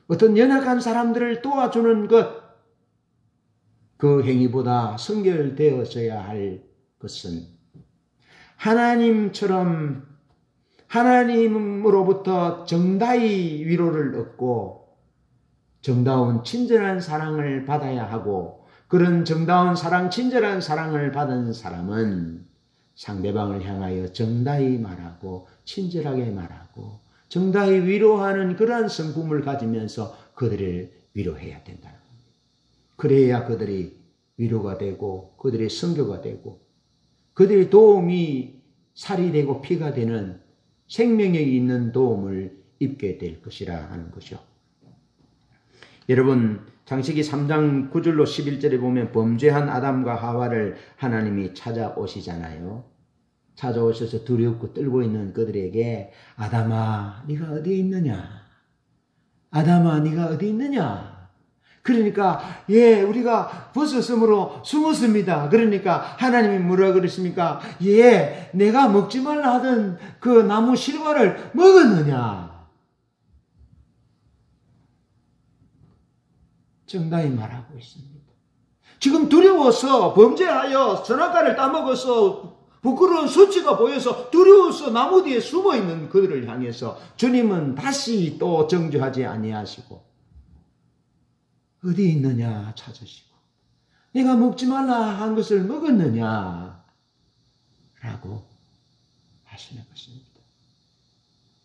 어떤 연약한 사람들을 도와주는 것, 그 행위보다 선결되어져야 할 것은 하나님처럼 하나님으로부터 정다히 위로를 얻고 정다운 친절한 사랑을 받아야 하고, 그런 정다운 사랑, 친절한 사랑을 받은 사람은 상대방을 향하여 정다히 말하고 친절하게 말하고 정다히 위로하는 그러한 성품을 가지면서 그들을 위로해야 된다는 겁니다. 그래야 그들이 위로가 되고 그들의 선교가 되고 그들의 도움이 살이 되고 피가 되는 생명력이 있는 도움을 입게 될 것이라 하는 것이죠. 여러분, 창세기 3장 9절로 11절에 보면 범죄한 아담과 하와를 하나님이 찾아오시잖아요. 찾아오셔서 두렵고 떨고 있는 그들에게 아담아, 네가 어디에 있느냐? 아담아, 네가 어디 있느냐? 그러니까 우리가 벗었으므로 숨었습니다. 그러니까 하나님이 뭐라 그러십니까? 내가 먹지 말라 하던 그 나무 실과를 먹었느냐? 정당히 말하고 있습니다. 지금 두려워서 범죄하여 선악과를 따먹어서 부끄러운 수치가 보여서 두려워서 나무 뒤에 숨어있는 그들을 향해서 주님은 다시 또 정죄하지 아니하시고 어디 있느냐 찾으시고 내가 먹지 말라 한 것을 먹었느냐 라고 하시는 것입니다.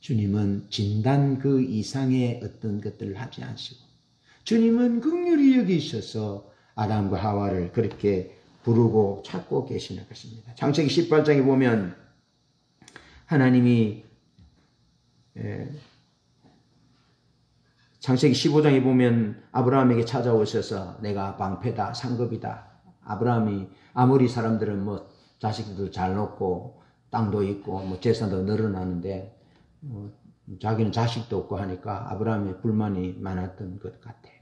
주님은 진단 그 이상의 어떤 것들을 하지 않으시고 주님은 긍휼히 여기셔서 아담과 하와를 그렇게 부르고 찾고 계시는 것입니다. 창세기 18장에 보면 하나님이 창세기 15장에 보면 아브라함에게 찾아오셔서 내가 방패다, 상급이다. 아브라함이 아무리 사람들은 뭐 자식들도 잘 놓고 땅도 있고 뭐 재산도 늘어나는데 자기는 자식도 없고 하니까 아브라함의 불만이 많았던 것 같아요.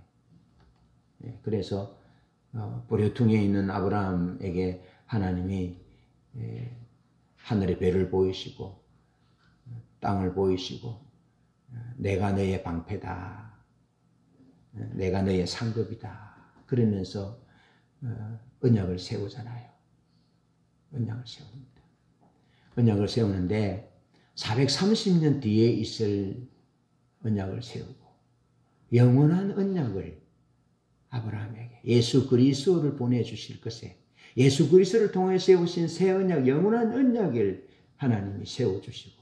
그래서 보려퉁에 있는 아브라함에게 하나님이 하늘의 별을 보이시고 땅을 보이시고 내가 너의 방패다. 내가 너의 상급이다. 그러면서 언약을 세우잖아요. 언약을 세웁니다. 언약을 세우는데 430년 뒤에 있을 언약을 세우고 영원한 언약을 아브라함에게 예수 그리스도를 보내주실 것에 예수 그리스도를 통해 세우신 새 언약, 영원한 언약을 하나님이 세워주시고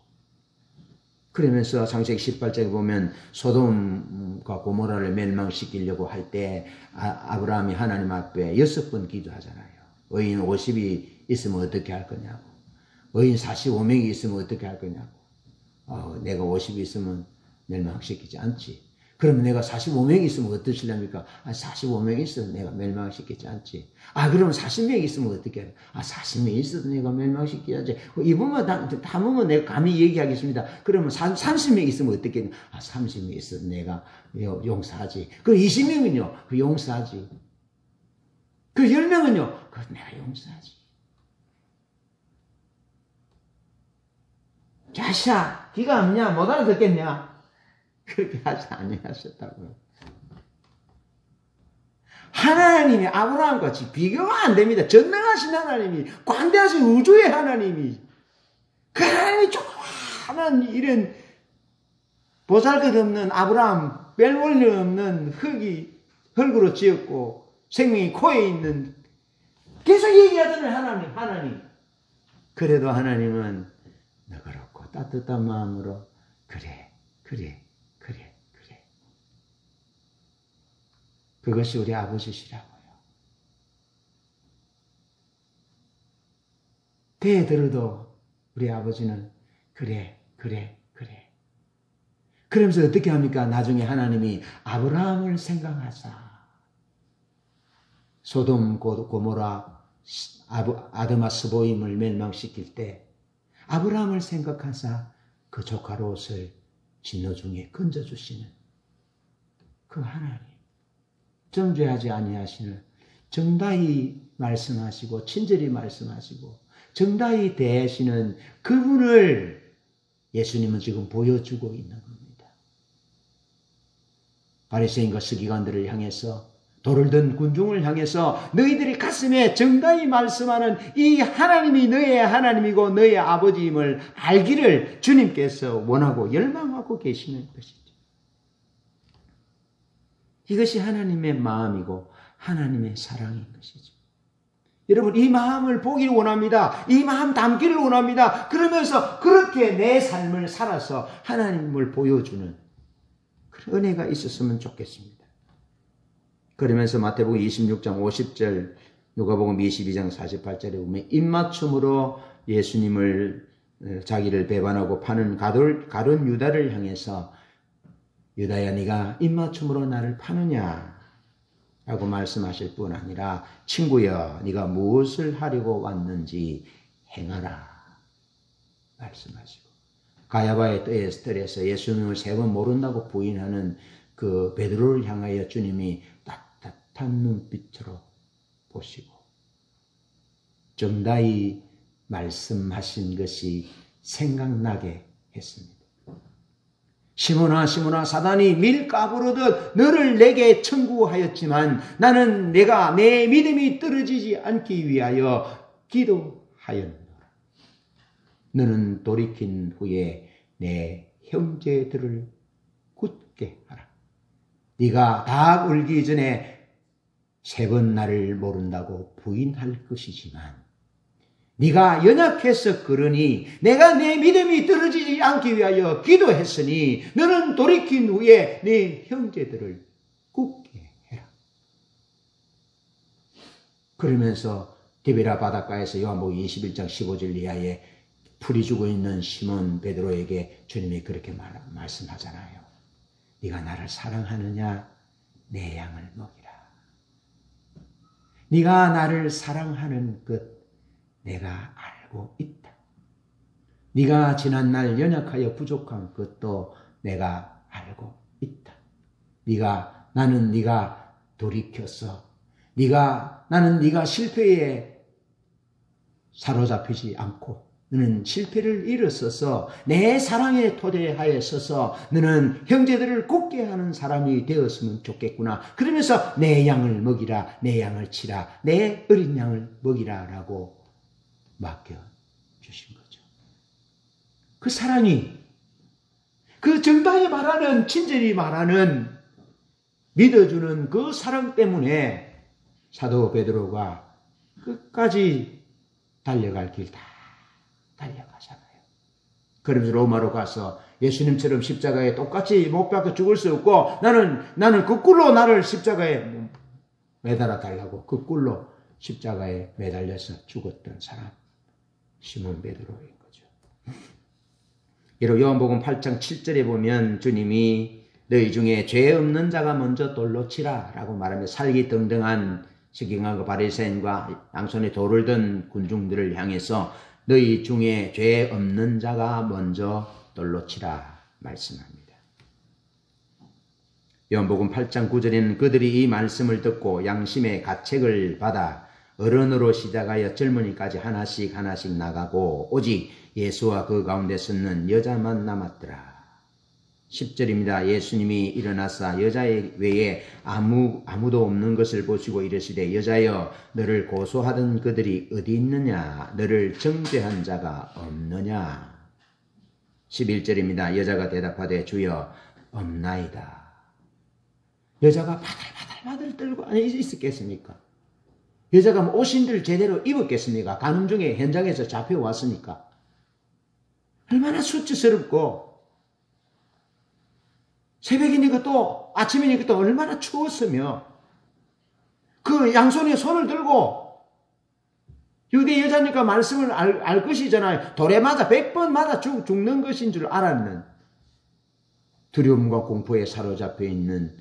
그러면서 창세기 18장에 보면 소돔과 고모라를 멸망시키려고 할 때 아브라함이 하나님 앞에 6번 기도하잖아요. 의인 50이 있으면 어떻게 할 거냐고, 의인 45명이 있으면 어떻게 할 거냐고. 내가 50이 있으면 멸망시키지 않지. 그러면 내가 45명이 있으면 어떠실랍니까? 45명이 있어도 내가 멸망시키지 않지. 그러면 40명이 있으면 어떻게 해요? 40명이 있어도 내가 멸망시키지. 이분만 담으면 내가 감히 얘기하겠습니다. 그러면 30명이 있으면 어떻게 해요? 30명이 있어도 내가 용서하지. 그 20명은요? 그 용서하지. 그 10명은요? 그 내가 용서하지. 자샤, 귀가 없냐? 못 알아듣겠냐? 그렇게 하지 아니하셨다고요. 하나님이 아브라함과 같이 비교가 안 됩니다. 전능하신 하나님이, 관대하신 우주의 하나님이, 그 하나님이 조그마한 이런 보잘것없는 아브라함, 뺄볼일 없는 흙으로 지었고 생명이 코에 있는, 계속 얘기하잖아요. 하나님. 그래도 하나님은 너그럽고 따뜻한 마음으로 그래. 그것이 우리 아버지시라고요. 대에 들어도 우리 아버지는 그래. 그러면서 어떻게 합니까? 나중에 하나님이 아브라함을 생각하사 소돔 고모라 아드마 스보임을 멸망시킬 때 아브라함을 생각하사 그 조카 롯을 진노 중에 건져주시는 그 하나님, 정죄하지 아니하시는, 정다히 말씀하시고 친절히 말씀하시고 정다히 대하시는 그분을 예수님은 지금 보여주고 있는 겁니다. 바리새인과 서기관들을 향해서, 돌을 든 군중을 향해서 너희들이 가슴에 정다히 말씀하는 이 하나님이 너의 하나님이고 너의 아버지임을 알기를 주님께서 원하고 열망하고 계시는 것이죠. 이것이 하나님의 마음이고 하나님의 사랑인 것이죠. 여러분, 이 마음을 보기를 원합니다. 이 마음 담기를 원합니다. 그러면서 그렇게 내 삶을 살아서 하나님을 보여주는 그런 은혜가 있었으면 좋겠습니다. 그러면서 마태복음 26장 50절, 누가복음 22장 48절에 보면 입맞춤으로 예수님을 자기를 배반하고 파는 가룟 유다를 향해서 유다야 네가 입맞춤으로 나를 파느냐 라고 말씀하실 뿐 아니라 친구여 네가 무엇을 하려고 왔는지 행하라 말씀하시고, 가야바의 뜰에서 예수님을 3번 모른다고 부인하는 그 베드로를 향하여 주님이 따뜻한 눈빛으로 보시고 정다히 말씀하신 것이 생각나게 했습니다. 시몬아 시몬아 사단이 밀 까부르듯 너를 내게 청구하였지만 나는 내가 내 믿음이 떨어지지 않기 위하여 기도하였노라. 너는 돌이킨 후에 내 형제들을 굳게 하라. 네가 닭 울기 전에 3번 나를 모른다고 부인할 것이지만 네가 연약해서 그러니 내가 내 믿음이 떨어지지 않기 위하여 기도했으니 너는 돌이킨 후에 내 형제들을 굳게 해라. 그러면서 디베라 바닷가에서 요한복음 21장 15절 이하에 풀이 죽어 있는 시몬 베드로에게 주님이 그렇게 말씀하잖아요. 네가 나를 사랑하느냐? 내 양을 먹이라. 네가 나를 사랑하는 것 내가 알고 있다. 네가 지난날 연약하여 부족한 것도 내가 알고 있다. 나는 네가 돌이켰어. 나는 네가 실패에 사로잡히지 않고 너는 실패를 일었어서 내 사랑에 토대하였어서 너는 형제들을 굳게 하는 사람이 되었으면 좋겠구나. 그러면서 내 양을 먹이라, 내 양을 치라, 내 어린 양을 먹이라 라고 맡겨주신 거죠. 그 사랑이, 그 정당히 말하는, 친절히 말하는, 믿어주는 그 사랑 때문에 사도 베드로가 끝까지 달려갈 길 다 달려가잖아요. 그러면서 로마로 가서 예수님처럼 십자가에 똑같이 못 박혀 죽을 수 없고 나는 거꾸로 나를 십자가에 매달아 달라고 거꾸로 십자가에 매달려서 죽었던 사람, 시몬 베드로인 거죠. 이로 요한복음 8장 7절에 보면 주님이 너희 중에 죄 없는 자가 먼저 돌로 치라 라고 말하며 살기등등한 서기관과 바리새인과 양손에 돌을 든 군중들을 향해서 너희 중에 죄 없는 자가 먼저 돌로 치라 말씀합니다. 요한복음 8장 9절에는 그들이 이 말씀을 듣고 양심의 가책을 받아 어른으로 시작하여 젊은이까지 하나씩 나가고 오직 예수와 그 가운데 섰는 여자만 남았더라. 10절입니다. 예수님이 일어나사 여자 외에 아무도 없는 것을 보시고 이르시되 여자여 너를 고소하던 그들이 어디 있느냐? 너를 정죄한 자가 없느냐? 11절입니다. 여자가 대답하되 주여 없나이다. 여자가 바들바들 떨고 안에 있었겠습니까? 여자가 옷인들 제대로 입었겠습니까? 가늠 중에 현장에서 잡혀왔으니까. 얼마나 수치스럽고 새벽이니까 또 아침이니까 또 얼마나 추웠으며 그 양손에 손을 들고 유대 여자니까 말씀을 알 것이잖아요. 돌에 맞아 100번 맞아 죽는 것인 줄 알았는 두려움과 공포에 사로잡혀 있는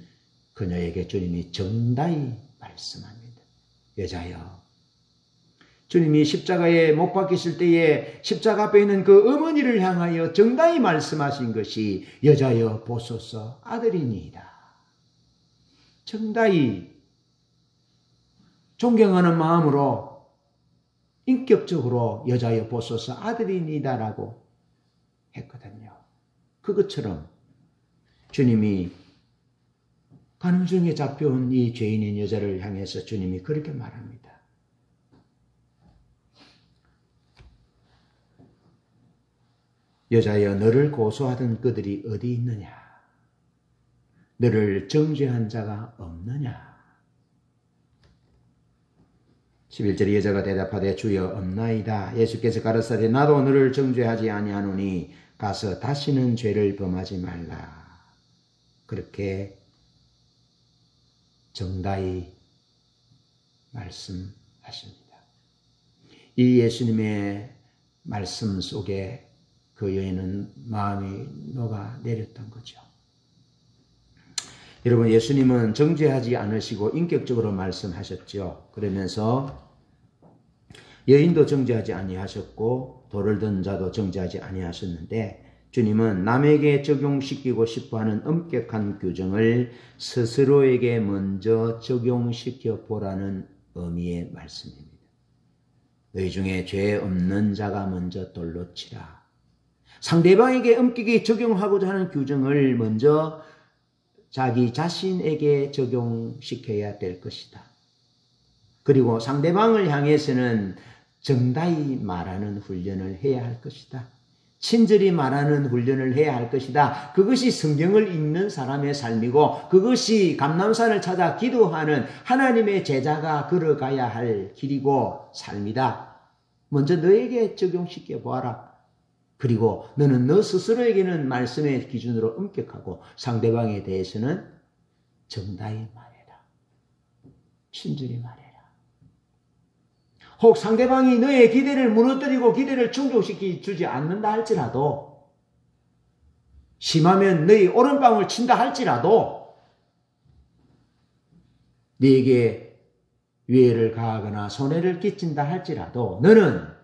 그녀에게 주님이 정다히 말씀합니다. 여자여, 주님이 십자가에 못 박히실 때에 십자가 앞에 있는 그 어머니를 향하여 정다히 말씀하신 것이 여자여 보소서 아들이니이다. 정다히 존경하는 마음으로 인격적으로 여자여 보소서 아들이니이다라고 했거든요. 그것처럼 주님이 간음중에 잡혀온 이 죄인인 여자를 향해서 주님이 그렇게 말합니다. 여자여, 너를 고소하던 그들이 어디 있느냐? 너를 정죄한 자가 없느냐? 11절에 여자가 대답하되 주여 없나이다. 예수께서 가르치되 나도 너를 정죄하지 아니하노니 가서 다시는 죄를 범하지 말라. 그렇게 정다히 말씀하십니다. 이 예수님의 말씀 속에 그 여인은 마음이 녹아내렸던 거죠. 여러분, 예수님은 정죄하지 않으시고 인격적으로 말씀하셨죠. 그러면서 여인도 정죄하지 아니하셨고 돌을 든 자도 정죄하지 아니하셨는데 주님은 남에게 적용시키고 싶어하는 엄격한 규정을 스스로에게 먼저 적용시켜 보라는 의미의 말씀입니다. 너희 중에 죄 없는 자가 먼저 돌로 치라. 상대방에게 엄격히 적용하고자 하는 규정을 먼저 자기 자신에게 적용시켜야 될 것이다. 그리고 상대방을 향해서는 정다히 말하는 훈련을 해야 할 것이다. 친절히 말하는 훈련을 해야 할 것이다. 그것이 성경을 읽는 사람의 삶이고 그것이 감람산을 찾아 기도하는 하나님의 제자가 걸어가야 할 길이고 삶이다. 먼저 너에게 적용시켜 보아라. 그리고 너는 너 스스로에게는 말씀의 기준으로 엄격하고 상대방에 대해서는 정다히 말해라. 친절히 말해라. 혹 상대방이 너의 기대를 무너뜨리고 기대를 충족시켜 주지 않는다 할지라도, 심하면 너희 오른방울 친다 할지라도, 네게 위해를 가하거나 손해를 끼친다 할지라도 너는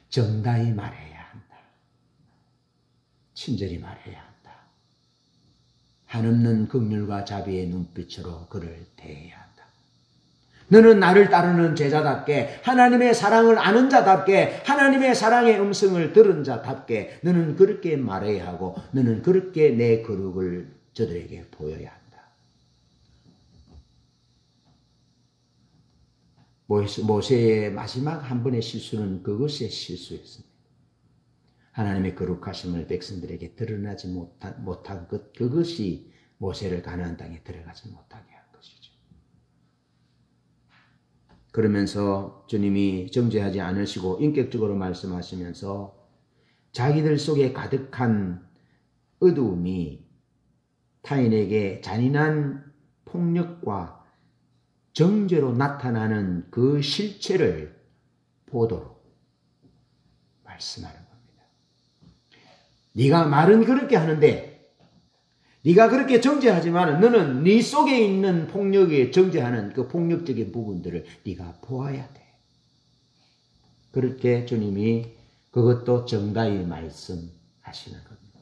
정다히 말해야 한다. 친절히 말해야 한다. 한없는 긍휼과 자비의 눈빛으로 그를 대해야 한다. 너는 나를 따르는 제자답게, 하나님의 사랑을 아는 자답게, 하나님의 사랑의 음성을 들은 자답게 너는 그렇게 말해야 하고 너는 그렇게 내 거룩을 저들에게 보여야 한다. 모세의 마지막 한 번의 실수는 그것의 실수였습니다. 하나님의 거룩하심을 백성들에게 드러나지 못한 것, 그것이 모세를 가나안 땅에 들어가지 못하게 한 것이죠. 그러면서 주님이 정죄하지 않으시고 인격적으로 말씀하시면서 자기들 속에 가득한 어두움이 타인에게 잔인한 폭력과 정죄로 나타나는 그 실체를 보도록 말씀하는 겁니다. 네가 말은 그렇게 하는데, 네가 그렇게 정죄하지만 너는 네 속에 있는 폭력에 정죄하는 그 폭력적인 부분들을 네가 보아야 돼. 그렇게 주님이 그것도 정다히 말씀하시는 겁니다.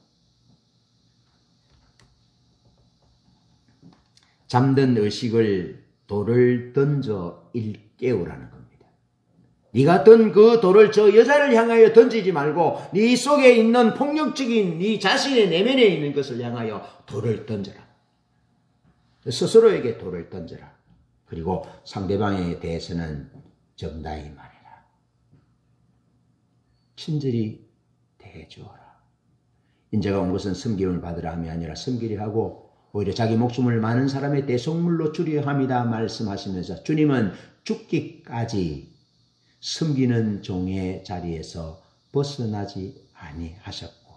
잠든 의식을 돌을 던져 일깨우라는 겁니다. 네가 던 그 돌을 저 여자를 향하여 던지지 말고 네 속에 있는 폭력적인 네 자신의 내면에 있는 것을 향하여 돌을 던져라. 스스로에게 돌을 던져라. 그리고 상대방에 대해서는 정다히 말해라. 친절히 대해주어라. 인자가 온 것은 섬김을 받으라 함이 아니라 섬기려 하고 오히려 자기 목숨을 많은 사람의 대속물로 주려 함이다 말씀하시면서 주님은 죽기까지 섬기는 종의 자리에서 벗어나지 아니하셨고,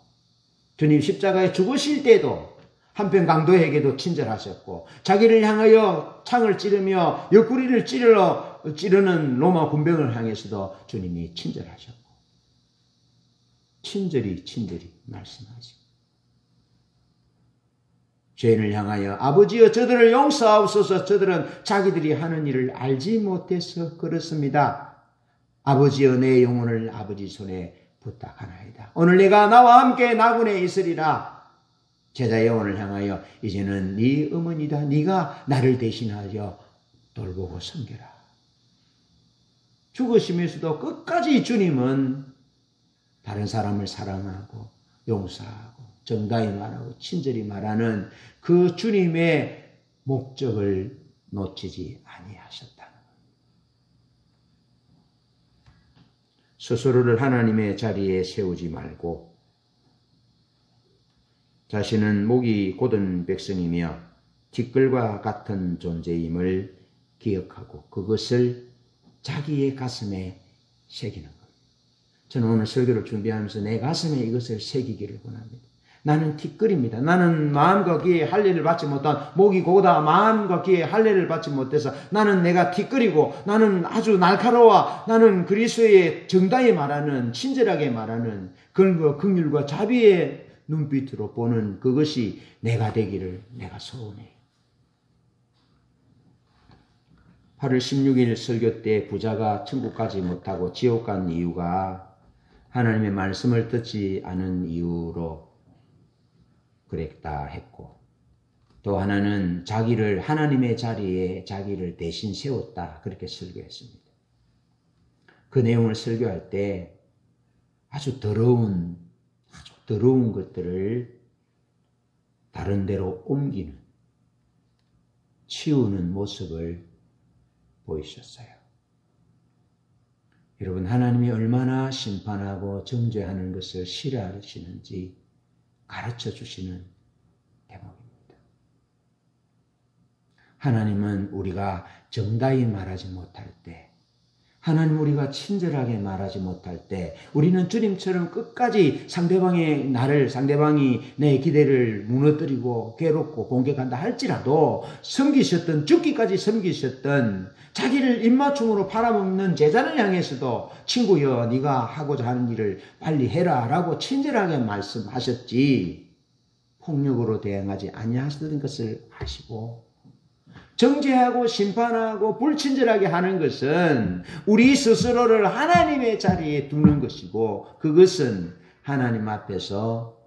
주님 십자가에 죽으실 때도 한편 강도에게도 친절하셨고 자기를 향하여 창을 찌르며 옆구리를 찌르는 로마 군병을 향해서도 주님이 친절하셨고 친절히 말씀하시고 죄인을 향하여 아버지여 저들을 용서하옵소서 저들은 자기들이 하는 일을 알지 못해서 그렇습니다. 아버지여 내 영혼을 아버지 손에 부탁하나이다. 오늘 내가 나와 함께 나군에 있으리라. 제자의 영혼을 향하여 이제는 네 어머니다. 네가 나를 대신하여 돌보고 섬겨라. 죽으시면서도 끝까지 주님은 다른 사람을 사랑하고 용서하고 정당히 말하고 친절히 말하는 그 주님의 목적을 놓치지 아니하셨다는 것. 스스로를 하나님의 자리에 세우지 말고 자신은 목이 곧은 백성이며 티끌과 같은 존재임을 기억하고 그것을 자기의 가슴에 새기는 것. 저는 오늘 설교를 준비하면서 내 가슴에 이것을 새기기를 원합니다. 나는 티끌입니다. 나는 마음과 귀에 할례를 받지 못한 목이 고다 마음과 귀에 할례를 받지 못해서 나는 내가 티끌이고 나는 아주 날카로워 나는 그리스도의 정당히 말하는 친절하게 말하는 그런 긍휼과 자비의 눈빛으로 보는 그것이 내가 되기를 내가 소원해요. 8월 16일 설교 때 부자가 천국 가지 못하고 지옥 간 이유가 하나님의 말씀을 듣지 않은 이유로 그랬다 했고 또 하나는 자기를 하나님의 자리에 자기를 대신 세웠다 그렇게 설교했습니다. 그 내용을 설교할 때 아주 더러운 것들을 다른 데로 옮기는 치우는 모습을 보이셨어요. 여러분 하나님이 얼마나 심판하고 정죄하는 것을 싫어하시는지 가르쳐 주시는 대목입니다. 하나님은 우리가 정당히 말하지 못할 때 하나님 우리가 친절하게 말하지 못할 때 우리는 주님처럼 끝까지 상대방이 내 기대를 무너뜨리고 괴롭고 공격한다 할지라도 섬기셨던 죽기까지 섬기셨던 자기를 입맞춤으로 팔아먹는 제자를 향해서도 친구여 네가 하고자 하는 일을 빨리 해라 라고 친절하게 말씀하셨지 폭력으로 대응하지 아니하셨던 것을 아시고 정죄하고 심판하고 불친절하게 하는 것은 우리 스스로를 하나님의 자리에 두는 것이고 그것은 하나님 앞에서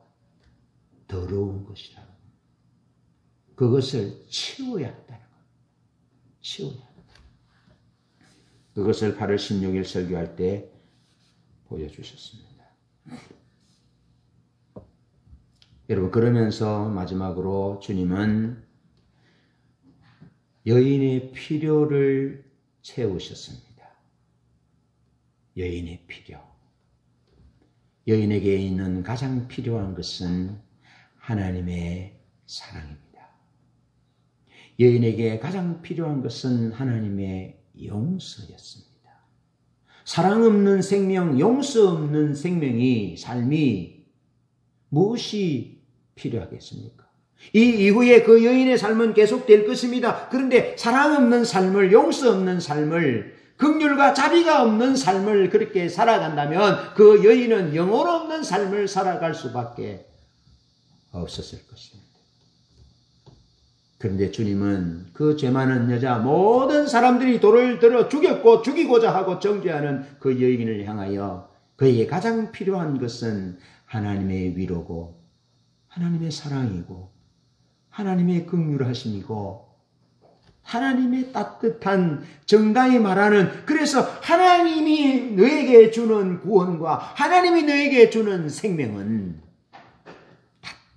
더러운 것이라고. 그것을 치워야 한다는 것. 치워야 한다. 그것을 8월 16일 설교할 때 보여주셨습니다. 여러분 그러면서 마지막으로 주님은 여인의 필요를 채우셨습니다. 여인의 필요. 여인에게 있는 가장 필요한 것은 하나님의 사랑입니다. 여인에게 가장 필요한 것은 하나님의 용서였습니다. 사랑 없는 생명, 용서 없는 삶이 무엇이 필요하겠습니까? 이 이후에 그 여인의 삶은 계속될 것입니다. 그런데 사랑 없는 삶을, 용서 없는 삶을, 긍휼과 자비가 없는 삶을 그렇게 살아간다면 그 여인은 영혼 없는 삶을 살아갈 수밖에 없었을 것입니다. 그런데 주님은 그 죄 많은 여자 모든 사람들이 돌을 들어 죽였고 죽이고자 하고 정죄하는 그 여인을 향하여 그에게 가장 필요한 것은 하나님의 위로고 하나님의 사랑이고 하나님의 긍휼하심이고 하나님의 따뜻한 정당히 말하는 그래서 하나님이 너에게 주는 구원과 하나님이 너에게 주는 생명은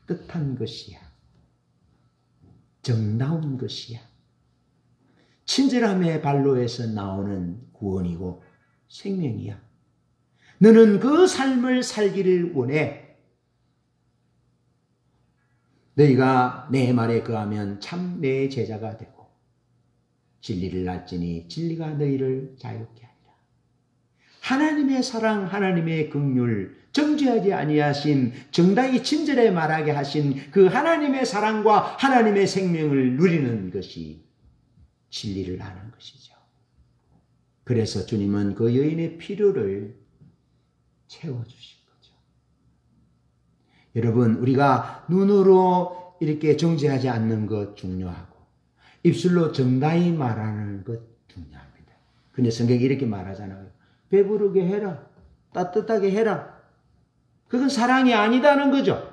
따뜻한 것이야. 정다운 것이야. 친절함의 발로에서 나오는 구원이고 생명이야. 너는 그 삶을 살기를 원해. 너희가 내 말에 거하면 참 내 제자가 되고 진리를 알지니 진리가 너희를 자유케 하리라. 하나님의 사랑, 하나님의 긍휼, 정죄하지 아니하신, 정당히 친절히 말하게 하신 그 하나님의 사랑과 하나님의 생명을 누리는 것이 진리를 아는 것이죠. 그래서 주님은 그 여인의 필요를 채워주신 거죠. 여러분, 우리가 눈으로 이렇게 정죄하지 않는 것 중요하고 입술로 정당히 말하는 것 중요합니다. 근데 성경이 이렇게 말하잖아요. 배부르게 해라. 따뜻하게 해라. 그건 사랑이 아니다는 거죠.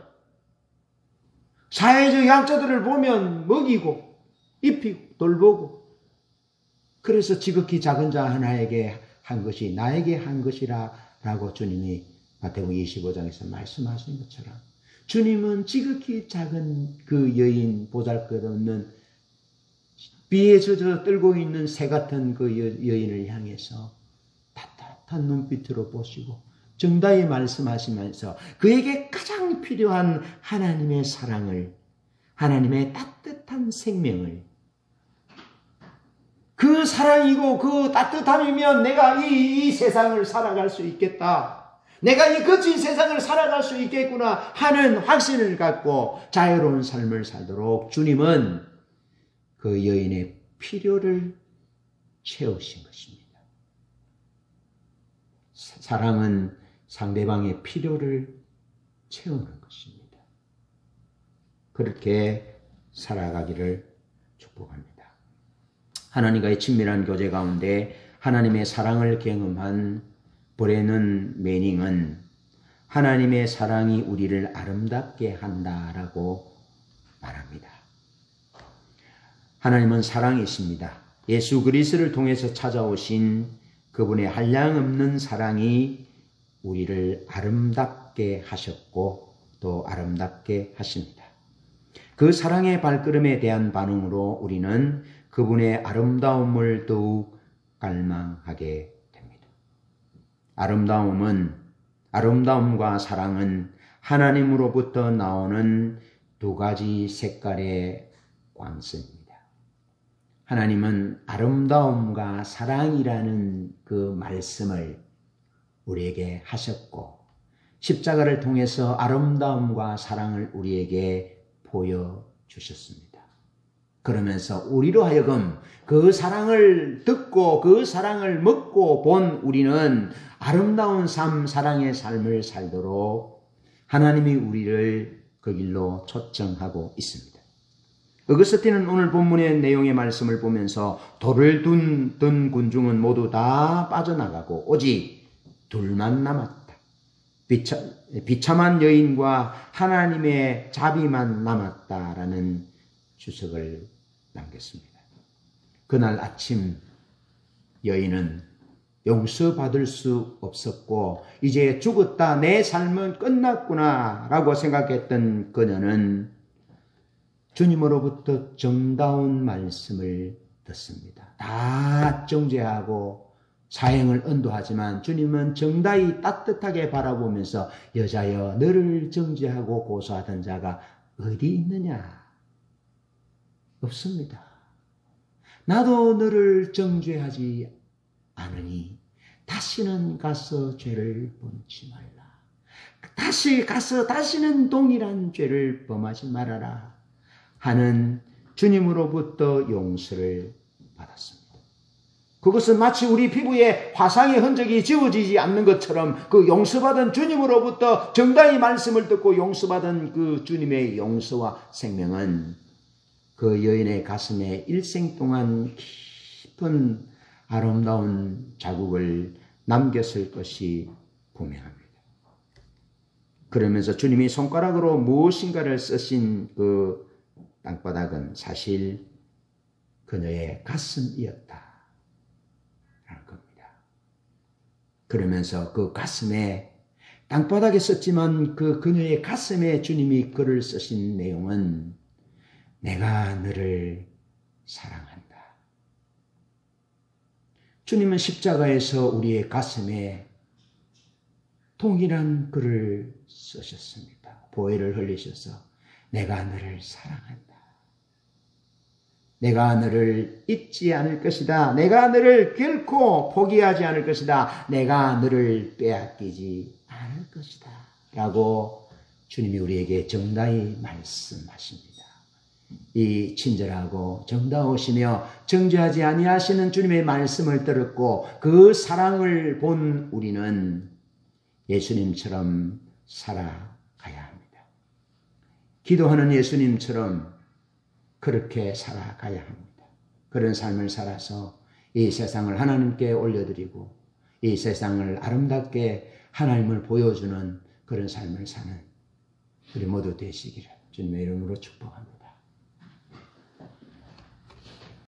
사회적 약자들을 보면 먹이고 입히고 돌보고, 그래서 지극히 작은 자 하나에게 한 것이 나에게 한 것이라 라고 주님이 마태복음 25장에서 말씀하신 것처럼 주님은 지극히 작은 그 여인, 보잘것없는 비에 젖어 떨고 있는 새 같은 그 여인을 향해서 따뜻한 눈빛으로 보시고 정다히 말씀하시면서 그에게 가장 필요한 하나님의 사랑을, 하나님의 따뜻한 생명을, 그 사랑이고 그 따뜻함이면 내가 이 세상을 살아갈 수 있겠다, 내가 이 거친 세상을 살아갈 수 있겠구나 하는 확신을 갖고 자유로운 삶을 살도록 주님은 그 여인의 필요를 채우신 것입니다. 사랑은 상대방의 필요를 채우는 것입니다. 그렇게 살아가기를 축복합니다. 하나님과의 친밀한 교제 가운데 하나님의 사랑을 경험한 브레넌 매닝은 하나님의 사랑이 우리를 아름답게 한다라고 말합니다. 하나님은 사랑이십니다. 예수 그리스도를 통해서 찾아오신 그분의 한량없는 사랑이 우리를 아름답게 하셨고 또 아름답게 하십니다. 그 사랑의 발걸음에 대한 반응으로 우리는 그분의 아름다움을 더욱 갈망하게 됩니다. 아름다움과 사랑은 하나님으로부터 나오는 두 가지 색깔의 광선입니다. 하나님은 아름다움과 사랑이라는 그 말씀을 우리에게 하셨고 십자가를 통해서 아름다움과 사랑을 우리에게 보여주셨습니다. 그러면서 우리로 하여금 그 사랑을 듣고 그 사랑을 먹고 본 우리는 아름다운 삶, 사랑의 삶을 살도록 하나님이 우리를 그 길로 초청하고 있습니다. 어거스틴은 오늘 본문의 내용의 말씀을 보면서 돌을 든 군중은 모두 다 빠져나가고 오직 둘만 남았다. 비참한 여인과 하나님의 자비만 남았다라는 주석을 남겼습니다. 그날 아침 여인은 용서받을 수 없었고 이제 죽었다, 내 삶은 끝났구나 라고 생각했던 그녀는 주님으로부터 정다운 말씀을 듣습니다. 다 정죄하고 사형을 언도하지만 주님은 정다히 따뜻하게 바라보면서 여자여, 너를 정죄하고 고소하던 자가 어디 있느냐? 없습니다. 나도 너를 정죄하지 않으니 다시는 가서 죄를 범치 말라. 다시 가서 다시는 동일한 죄를 범하지 말아라 하는 주님으로부터 용서를 받았습니다. 그것은 마치 우리 피부에 화상의 흔적이 지워지지 않는 것처럼 그 용서받은 주님으로부터 정당히 말씀을 듣고 용서받은 그 주님의 용서와 생명은 그 여인의 가슴에 일생 동안 깊은 아름다운 자국을 남겼을 것이 분명합니다. 그러면서 주님이 손가락으로 무엇인가를 쓰신 그 땅바닥은 사실 그녀의 가슴이었다 라는 겁니다. 그러면서 그 가슴에, 땅바닥에 썼지만 그 그녀의 가슴에 주님이 글을 쓰신 내용은 내가 너를 사랑한다. 주님은 십자가에서 우리의 가슴에 동일한 글을 쓰셨습니다. 보혈을 흘리셔서 내가 너를 사랑한다. 내가 너를 잊지 않을 것이다. 내가 너를 결코 포기하지 않을 것이다. 내가 너를 빼앗기지 않을 것이다. 라고 주님이 우리에게 정다히 말씀하십니다. 이 친절하고 정다우시며 정죄하지 아니하시는 주님의 말씀을 들었고 그 사랑을 본 우리는 예수님처럼 살아가야 합니다. 기도하는 예수님처럼 그렇게 살아가야 합니다. 그런 삶을 살아서 이 세상을 하나님께 올려드리고 이 세상을 아름답게 하나님을 보여주는 그런 삶을 사는 우리 모두 되시기를 주님의 이름으로 축복합니다.